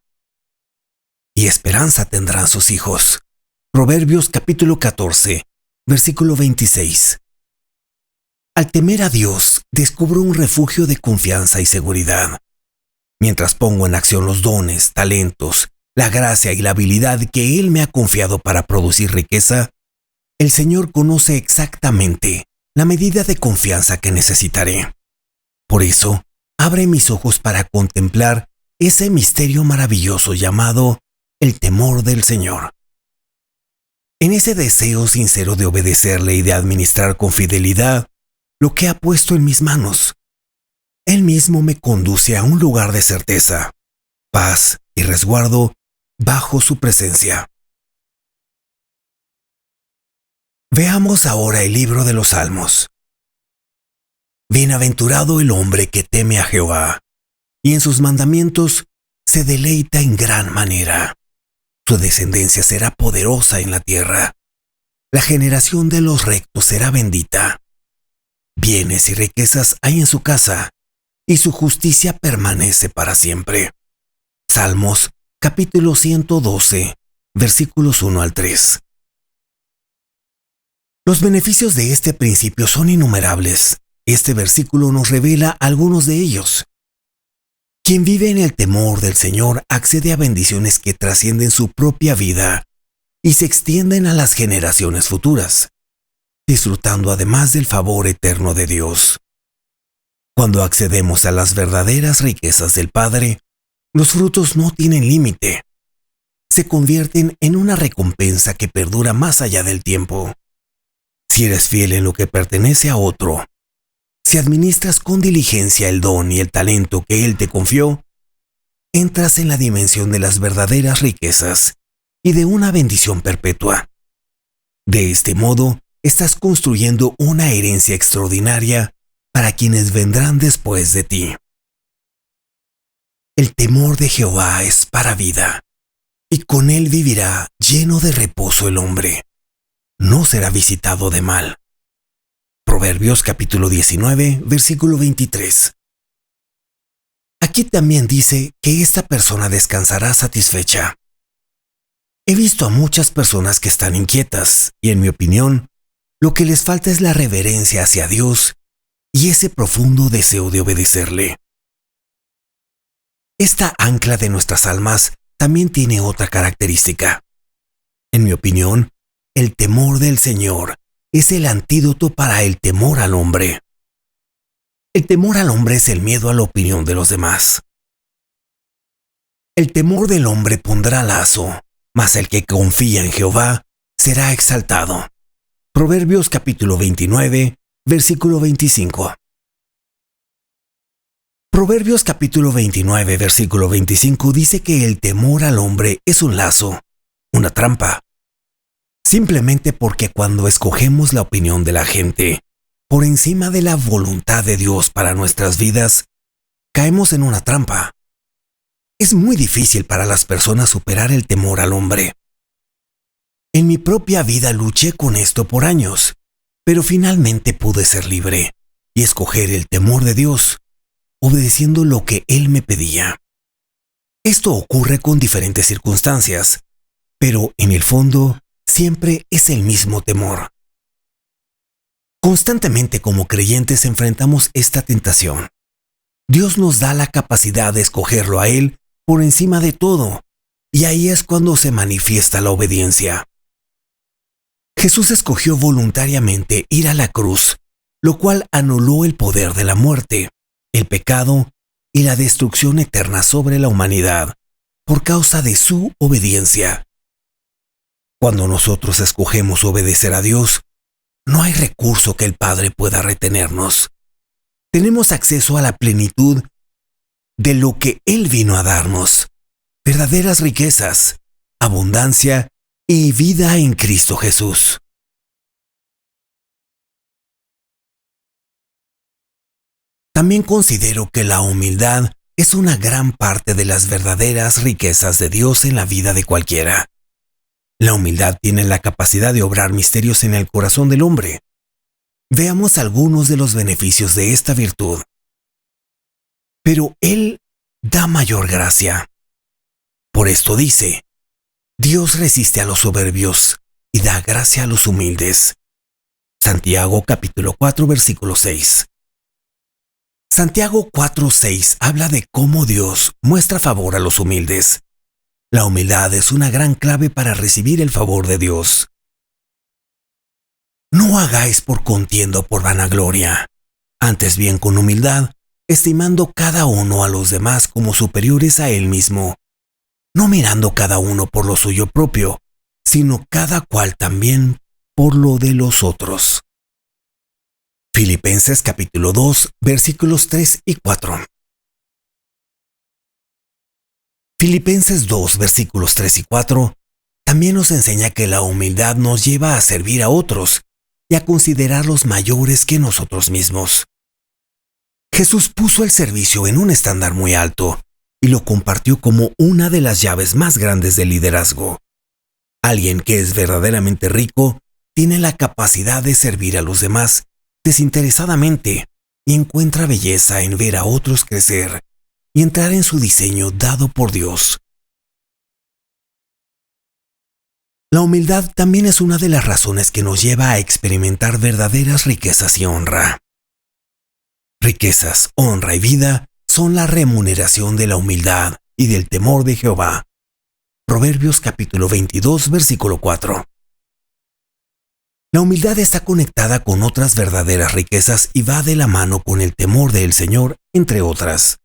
y esperanza tendrán sus hijos. Proverbios capítulo 14, versículo 26. Al temer a Dios, descubro un refugio de confianza y seguridad. Mientras pongo en acción los dones, talentos, la gracia y la habilidad que Él me ha confiado para producir riqueza, el Señor conoce exactamente la medida de confianza que necesitaré. Por eso, abre mis ojos para contemplar ese misterio maravilloso llamado el temor del Señor. En ese deseo sincero de obedecerle y de administrar con fidelidad lo que ha puesto en mis manos, Él mismo me conduce a un lugar de certeza, paz y resguardo bajo su presencia. Veamos ahora el libro de los Salmos. Bienaventurado el hombre que teme a Jehová, y en sus mandamientos se deleita en gran manera. Su descendencia será poderosa en la tierra. La generación de los rectos será bendita. Bienes y riquezas hay en su casa, y su justicia permanece para siempre. Salmos capítulo 112, versículos 1 al 3. Los beneficios de este principio son innumerables. Este versículo nos revela algunos de ellos. Quien vive en el temor del Señor accede a bendiciones que trascienden su propia vida y se extienden a las generaciones futuras, disfrutando además del favor eterno de Dios. Cuando accedemos a las verdaderas riquezas del Padre, los frutos no tienen límite. Se convierten en una recompensa que perdura más allá del tiempo. Si eres fiel en lo que pertenece a otro, si administras con diligencia el don y el talento que Él te confió, entras en la dimensión de las verdaderas riquezas y de una bendición perpetua. De este modo, estás construyendo una herencia extraordinaria para quienes vendrán después de ti. El temor de Jehová es para vida, y con él vivirá lleno de reposo el hombre. No será visitado de mal. Proverbios capítulo 19, versículo 23. Aquí también dice que esta persona descansará satisfecha. He visto a muchas personas que están inquietas y, en mi opinión, lo que les falta es la reverencia hacia Dios y ese profundo deseo de obedecerle. Esta ancla de nuestras almas también tiene otra característica. En mi opinión, el temor del Señor es el antídoto para el temor al hombre. El temor al hombre es el miedo a la opinión de los demás. El temor del hombre pondrá lazo, mas el que confía en Jehová será exaltado. Proverbios capítulo 29, versículo 25. Proverbios capítulo 29, versículo 25 dice que el temor al hombre es un lazo, una trampa. Simplemente porque cuando escogemos la opinión de la gente por encima de la voluntad de Dios para nuestras vidas, caemos en una trampa. Es muy difícil para las personas superar el temor al hombre. En mi propia vida luché con esto por años, pero finalmente pude ser libre y escoger el temor de Dios, obedeciendo lo que Él me pedía. Esto ocurre con diferentes circunstancias, pero en el fondo siempre es el mismo temor. Constantemente como creyentes enfrentamos esta tentación. Dios nos da la capacidad de escogerlo a Él por encima de todo, y ahí es cuando se manifiesta la obediencia. Jesús escogió voluntariamente ir a la cruz, lo cual anuló el poder de la muerte, el pecado y la destrucción eterna sobre la humanidad por causa de su obediencia. Cuando nosotros escogemos obedecer a Dios, no hay recurso que el Padre pueda retenernos. Tenemos acceso a la plenitud de lo que Él vino a darnos, verdaderas riquezas, abundancia y vida en Cristo Jesús. También considero que la humildad es una gran parte de las verdaderas riquezas de Dios en la vida de cualquiera. La humildad tiene la capacidad de obrar misterios en el corazón del hombre. Veamos algunos de los beneficios de esta virtud. Pero Él da mayor gracia. Por esto dice, Dios resiste a los soberbios y da gracia a los humildes. Santiago capítulo 4 versículo 6. Santiago 4:6 habla de cómo Dios muestra favor a los humildes. La humildad es una gran clave para recibir el favor de Dios. No hagáis por contienda o por vanagloria, antes bien con humildad, estimando cada uno a los demás como superiores a él mismo, no mirando cada uno por lo suyo propio, sino cada cual también por lo de los otros. Filipenses capítulo 2, versículos 3 y 4. Filipenses 2, versículos 3 y 4 también nos enseña que la humildad nos lleva a servir a otros y a considerarlos mayores que nosotros mismos. Jesús puso el servicio en un estándar muy alto y lo compartió como una de las llaves más grandes del liderazgo. Alguien que es verdaderamente rico tiene la capacidad de servir a los demás desinteresadamente y encuentra belleza en ver a otros crecer y entrar en su diseño dado por Dios. La humildad también es una de las razones que nos lleva a experimentar verdaderas riquezas y honra. Riquezas, honra y vida son la remuneración de la humildad y del temor de Jehová. Proverbios capítulo 22, versículo 4. La humildad está conectada con otras verdaderas riquezas y va de la mano con el temor del Señor, entre otras.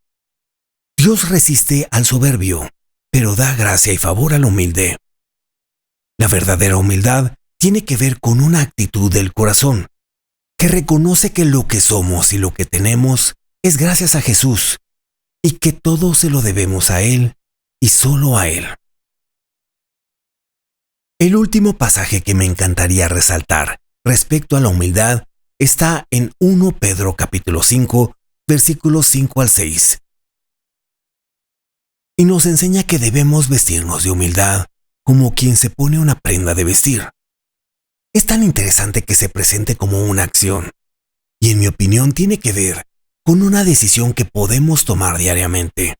Dios resiste al soberbio, pero da gracia y favor al humilde. La verdadera humildad tiene que ver con una actitud del corazón, que reconoce que lo que somos y lo que tenemos es gracias a Jesús, y que todo se lo debemos a Él y solo a Él. El último pasaje que me encantaría resaltar respecto a la humildad está en 1 Pedro capítulo 5, versículos 5 al 6. Y nos enseña que debemos vestirnos de humildad como quien se pone una prenda de vestir. Es tan interesante que se presente como una acción, y en mi opinión tiene que ver con una decisión que podemos tomar diariamente.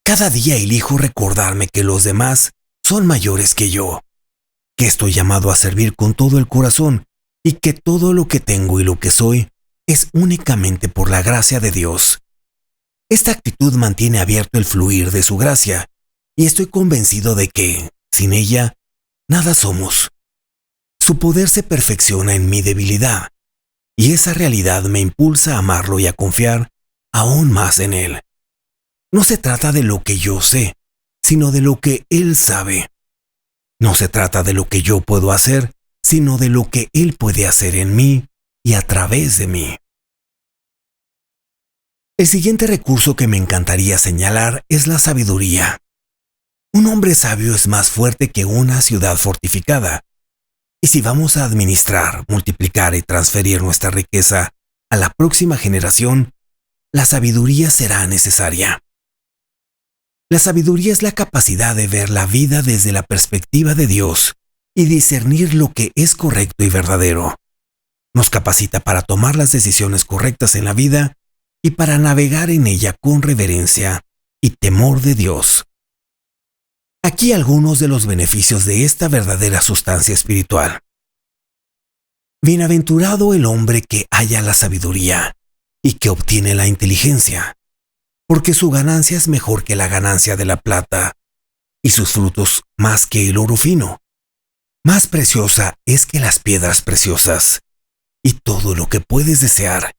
Cada día elijo recordarme que los demás son mayores que yo, que estoy llamado a servir con todo el corazón y que todo lo que tengo y lo que soy es únicamente por la gracia de Dios. Esta actitud mantiene abierto el fluir de su gracia y estoy convencido de que, sin ella, nada somos. Su poder se perfecciona en mi debilidad y esa realidad me impulsa a amarlo y a confiar aún más en Él. No se trata de lo que yo sé, sino de lo que Él sabe. No se trata de lo que yo puedo hacer, sino de lo que Él puede hacer en mí y a través de mí. El siguiente recurso que me encantaría señalar es la sabiduría. Un hombre sabio es más fuerte que una ciudad fortificada. Y si vamos a administrar, multiplicar y transferir nuestra riqueza a la próxima generación, la sabiduría será necesaria. La sabiduría es la capacidad de ver la vida desde la perspectiva de Dios y discernir lo que es correcto y verdadero. Nos capacita para tomar las decisiones correctas en la vida y para navegar en ella con reverencia y temor de Dios. Aquí algunos de los beneficios de esta verdadera sustancia espiritual. Bienaventurado el hombre que halla la sabiduría y que obtiene la inteligencia, porque su ganancia es mejor que la ganancia de la plata, y sus frutos más que el oro fino. Más preciosa es que las piedras preciosas, y todo lo que puedes desear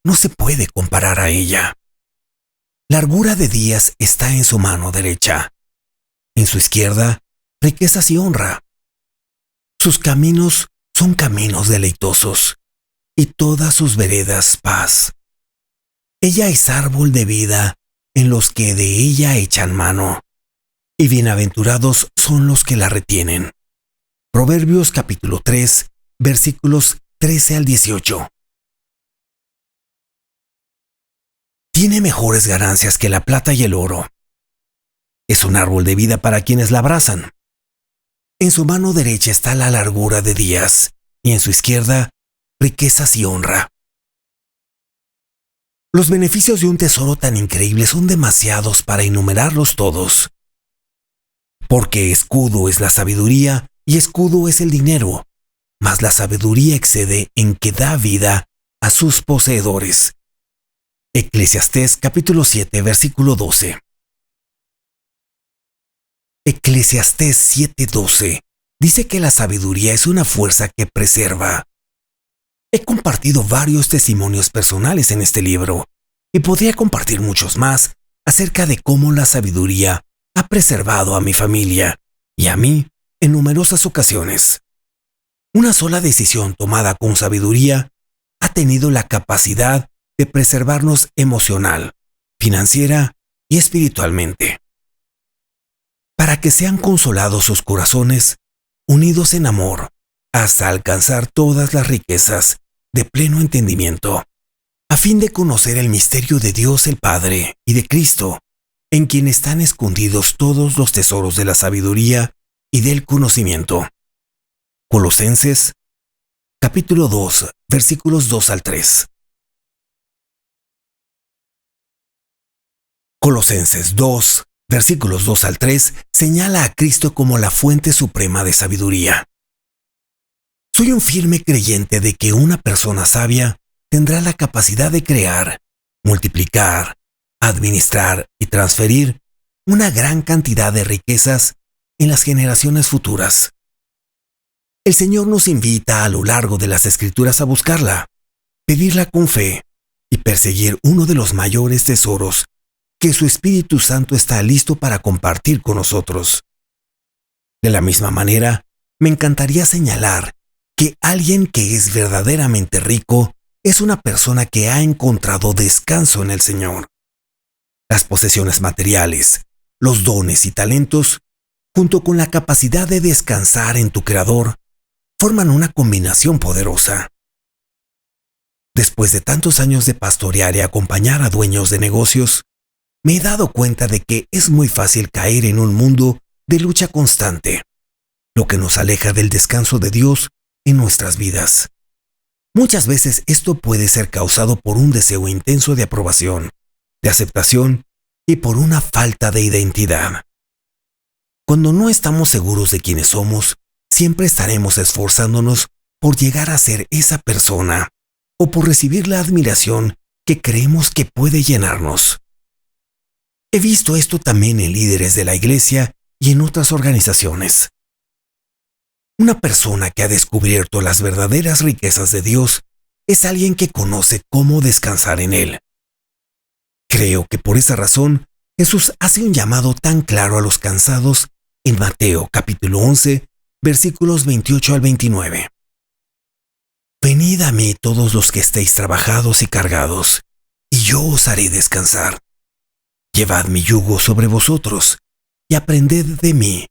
no se puede comparar a ella. Largura de días está en su mano derecha, en su izquierda, riquezas y honra. Sus caminos son caminos deleitosos, y todas sus veredas paz. Ella es árbol de vida en los que de ella echan mano, y bienaventurados son los que la retienen. Proverbios capítulo 3, versículos 13 al 18. Tiene mejores ganancias que la plata y el oro. Es un árbol de vida para quienes la abrazan. En su mano derecha está la largura de días y en su izquierda riquezas y honra. Los beneficios de un tesoro tan increíble son demasiados para enumerarlos todos. Porque escudo es la sabiduría y escudo es el dinero, mas la sabiduría excede en que da vida a sus poseedores. Eclesiastés capítulo 7, versículo 12. Eclesiastés 7:12 dice que la sabiduría es una fuerza que preserva. He compartido varios testimonios personales en este libro y podría compartir muchos más acerca de cómo la sabiduría ha preservado a mi familia y a mí en numerosas ocasiones. Una sola decisión tomada con sabiduría ha tenido la capacidad de preservarnos emocional, financiera y espiritualmente. Para que sean consolados sus corazones, unidos en amor, hasta alcanzar todas las riquezas de pleno entendimiento, a fin de conocer el misterio de Dios el Padre y de Cristo, en quien están escondidos todos los tesoros de la sabiduría y del conocimiento. Colosenses, capítulo 2, versículos 2 al 3. Colosenses 2, versículos 2 al 3, señala a Cristo como la fuente suprema de sabiduría. Soy un firme creyente de que una persona sabia tendrá la capacidad de crear, multiplicar, administrar y transferir una gran cantidad de riquezas en las generaciones futuras. El Señor nos invita a lo largo de las Escrituras a buscarla, pedirla con fe y perseguir uno de los mayores tesoros que su Espíritu Santo está listo para compartir con nosotros. De la misma manera, me encantaría señalar que alguien que es verdaderamente rico es una persona que ha encontrado descanso en el Señor. Las posesiones materiales, los dones y talentos, junto con la capacidad de descansar en tu Creador, forman una combinación poderosa. Después de tantos años de pastorear y acompañar a dueños de negocios, me he dado cuenta de que es muy fácil caer en un mundo de lucha constante, lo que nos aleja del descanso de Dios en nuestras vidas. Muchas veces esto puede ser causado por un deseo intenso de aprobación, de aceptación y por una falta de identidad. Cuando no estamos seguros de quiénes somos, siempre estaremos esforzándonos por llegar a ser esa persona o por recibir la admiración que creemos que puede llenarnos. He visto esto también en líderes de la iglesia y en otras organizaciones. Una persona que ha descubierto las verdaderas riquezas de Dios es alguien que conoce cómo descansar en Él. Creo que por esa razón Jesús hace un llamado tan claro a los cansados en Mateo capítulo 11, versículos 28 al 29. Venid a mí todos los que estéis trabajados y cargados, y yo os haré descansar. Llevad mi yugo sobre vosotros, y aprended de mí,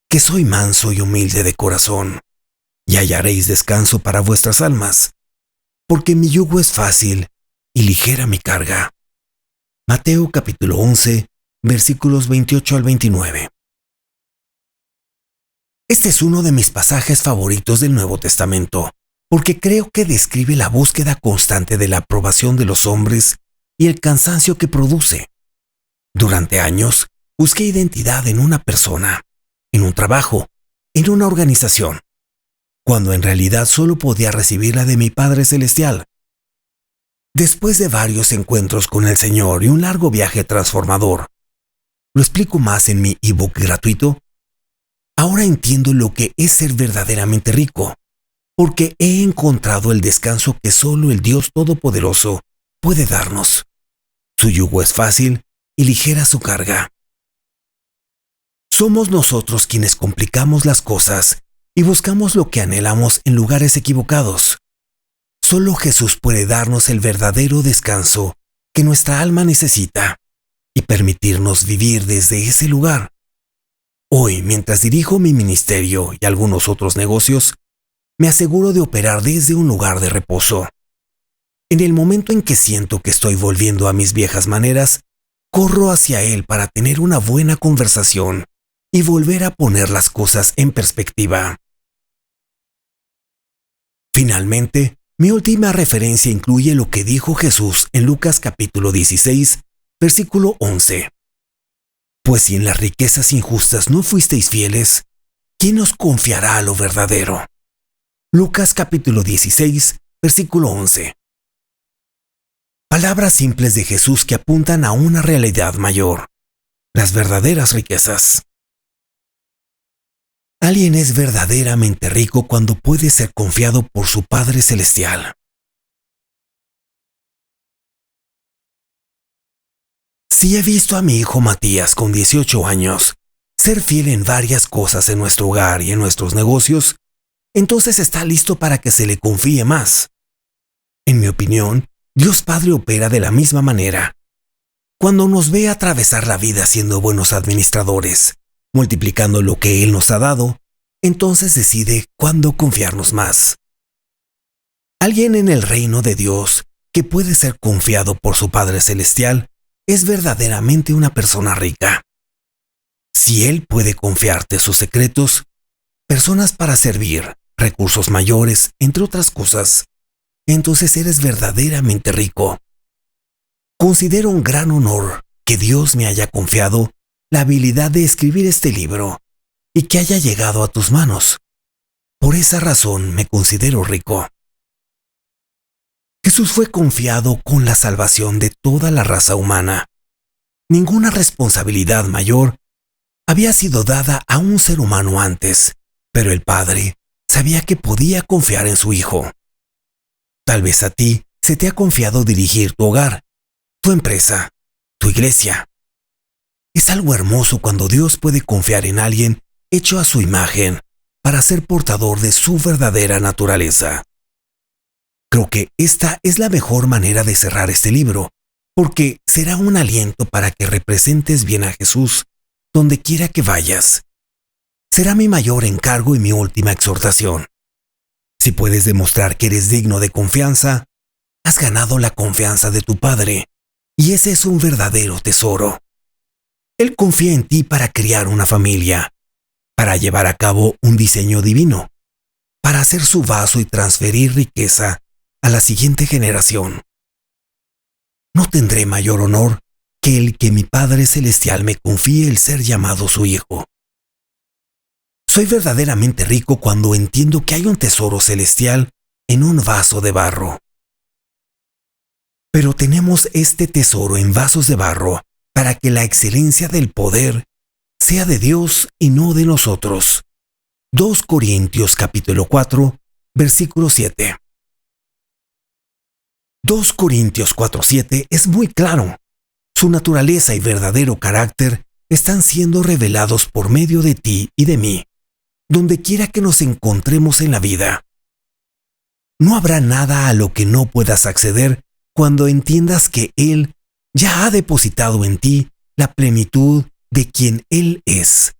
que soy manso y humilde de corazón, y hallaréis descanso para vuestras almas, porque mi yugo es fácil y ligera mi carga. Mateo capítulo 11, versículos 28 al 29. Este es uno de mis pasajes favoritos del Nuevo Testamento, porque creo que describe la búsqueda constante de la aprobación de los hombres y el cansancio que produce. Durante años, busqué identidad en una persona, en un trabajo, en una organización, cuando en realidad solo podía recibirla de mi Padre Celestial. Después de varios encuentros con el Señor y un largo viaje transformador, lo explico más en mi ebook gratuito, ahora entiendo lo que es ser verdaderamente rico, porque he encontrado el descanso que solo el Dios Todopoderoso puede darnos. Su yugo es fácil y ligera su carga. Somos nosotros quienes complicamos las cosas y buscamos lo que anhelamos en lugares equivocados. Solo Jesús puede darnos el verdadero descanso que nuestra alma necesita y permitirnos vivir desde ese lugar. Hoy, mientras dirijo mi ministerio y algunos otros negocios, me aseguro de operar desde un lugar de reposo. En el momento en que siento que estoy volviendo a mis viejas maneras, corro hacia él para tener una buena conversación y volver a poner las cosas en perspectiva. Finalmente, mi última referencia incluye lo que dijo Jesús en Lucas capítulo 16, versículo 11. Pues si en las riquezas injustas no fuisteis fieles, ¿quién os confiará lo verdadero? Lucas capítulo 16, versículo 11. Palabras simples de Jesús que apuntan a una realidad mayor, las verdaderas riquezas. Alguien es verdaderamente rico cuando puede ser confiado por su Padre Celestial. Si he visto a mi hijo Matías con 18 años ser fiel en varias cosas en nuestro hogar y en nuestros negocios, entonces está listo para que se le confíe más. En mi opinión, Dios Padre opera de la misma manera. Cuando nos ve atravesar la vida siendo buenos administradores, multiplicando lo que Él nos ha dado, entonces decide cuándo confiarnos más. Alguien en el reino de Dios que puede ser confiado por su Padre Celestial es verdaderamente una persona rica. Si Él puede confiarte sus secretos, personas para servir, recursos mayores, entre otras cosas, entonces eres verdaderamente rico. Considero un gran honor que Dios me haya confiado la habilidad de escribir este libro y que haya llegado a tus manos. Por esa razón me considero rico. Jesús fue confiado con la salvación de toda la raza humana. Ninguna responsabilidad mayor había sido dada a un ser humano antes, pero el Padre sabía que podía confiar en su Hijo. Tal vez a ti se te ha confiado dirigir tu hogar, tu empresa, tu iglesia. Es algo hermoso cuando Dios puede confiar en alguien hecho a su imagen para ser portador de su verdadera naturaleza. Creo que esta es la mejor manera de cerrar este libro, porque será un aliento para que representes bien a Jesús donde quiera que vayas. Será mi mayor encargo y mi última exhortación. Si puedes demostrar que eres digno de confianza, has ganado la confianza de tu Padre, y ese es un verdadero tesoro. Él confía en ti para criar una familia, para llevar a cabo un diseño divino, para hacer su vaso y transferir riqueza a la siguiente generación. No tendré mayor honor que el que mi Padre Celestial me confíe el ser llamado su Hijo. Soy verdaderamente rico cuando entiendo que hay un tesoro celestial en un vaso de barro. Pero tenemos este tesoro en vasos de barro para que la excelencia del poder sea de Dios y no de nosotros. 2 Corintios capítulo 4, versículo 7. 2 Corintios 4:7 es muy claro. Su naturaleza y verdadero carácter están siendo revelados por medio de ti y de mí, donde quiera que nos encontremos en la vida. No habrá nada a lo que no puedas acceder cuando entiendas que Él ya ha depositado en ti la plenitud de quien Él es.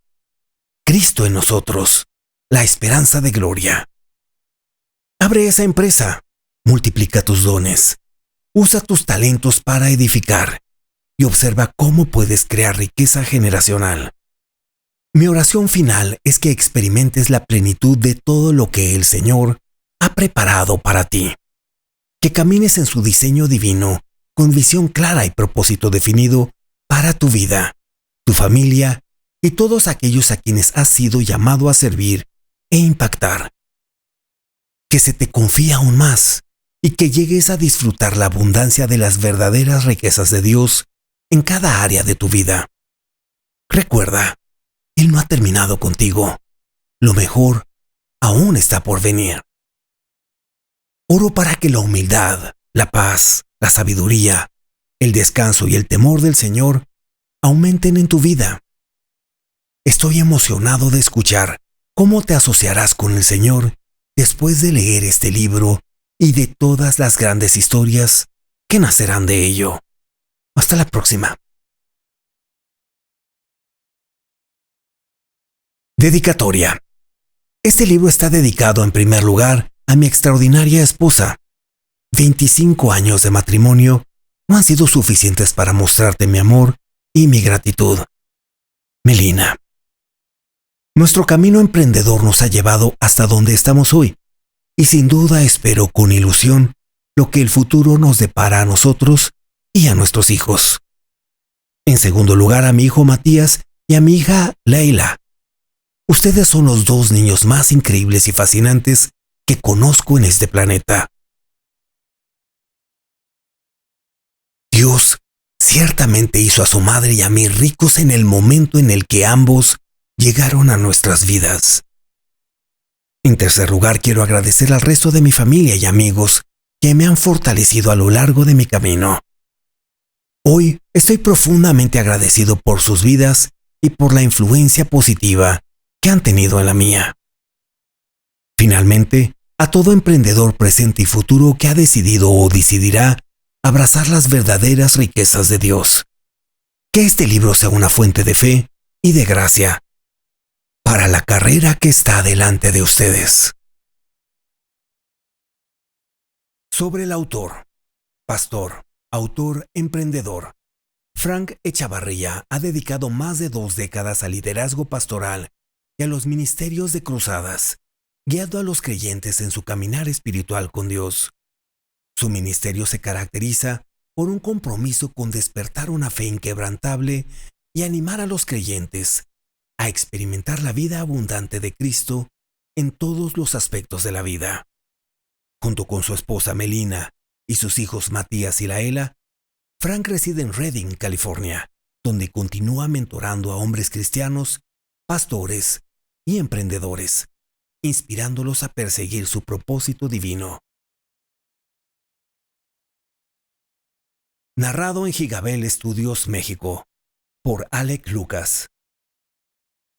Cristo en nosotros, la esperanza de gloria. Abre esa empresa, multiplica tus dones, usa tus talentos para edificar y observa cómo puedes crear riqueza generacional. Mi oración final es que experimentes la plenitud de todo lo que el Señor ha preparado para ti. Que camines en su diseño divino con visión clara y propósito definido para tu vida, tu familia y todos aquellos a quienes has sido llamado a servir e impactar. Que se te confíe aún más y que llegues a disfrutar la abundancia de las verdaderas riquezas de Dios en cada área de tu vida. Recuerda, Él no ha terminado contigo. Lo mejor aún está por venir. Oro para que la humildad, la paz, la sabiduría, el descanso y el temor del Señor aumenten en tu vida. Estoy emocionado de escuchar cómo te asociarás con el Señor después de leer este libro y de todas las grandes historias que nacerán de ello. Hasta la próxima. Dedicatoria. Este libro está dedicado en primer lugar a mi extraordinaria esposa. 25 años de matrimonio no han sido suficientes para mostrarte mi amor y mi gratitud. Melina. Nuestro camino emprendedor nos ha llevado hasta donde estamos hoy, y sin duda espero con ilusión lo que el futuro nos depara a nosotros y a nuestros hijos. En segundo lugar, a mi hijo Matías y a mi hija Leila. Ustedes son los dos niños más increíbles y fascinantes que conozco en este planeta. Dios ciertamente hizo a su madre y a mí ricos en el momento en el que ambos llegaron a nuestras vidas. En tercer lugar, quiero agradecer al resto de mi familia y amigos que me han fortalecido a lo largo de mi camino. Hoy estoy profundamente agradecido por sus vidas y por la influencia positiva que han tenido en la mía. Finalmente, a todo emprendedor presente y futuro que ha decidido o decidirá abrazar las verdaderas riquezas de Dios. Que este libro sea una fuente de fe y de gracia para la carrera que está delante de ustedes. Sobre el autor, pastor, autor, emprendedor. Frank Echavarría ha dedicado más de 2 décadas al liderazgo pastoral y a los ministerios de cruzadas, guiando a los creyentes en su caminar espiritual con Dios. Su ministerio se caracteriza por un compromiso con despertar una fe inquebrantable y animar a los creyentes a experimentar la vida abundante de Cristo en todos los aspectos de la vida. Junto con su esposa Melina y sus hijos Matías y Laela, Frank reside en Redding, California, donde continúa mentorando a hombres cristianos, pastores y emprendedores, inspirándolos a perseguir su propósito divino. Narrado en Gigabel Studios, México, por Alec Lucas.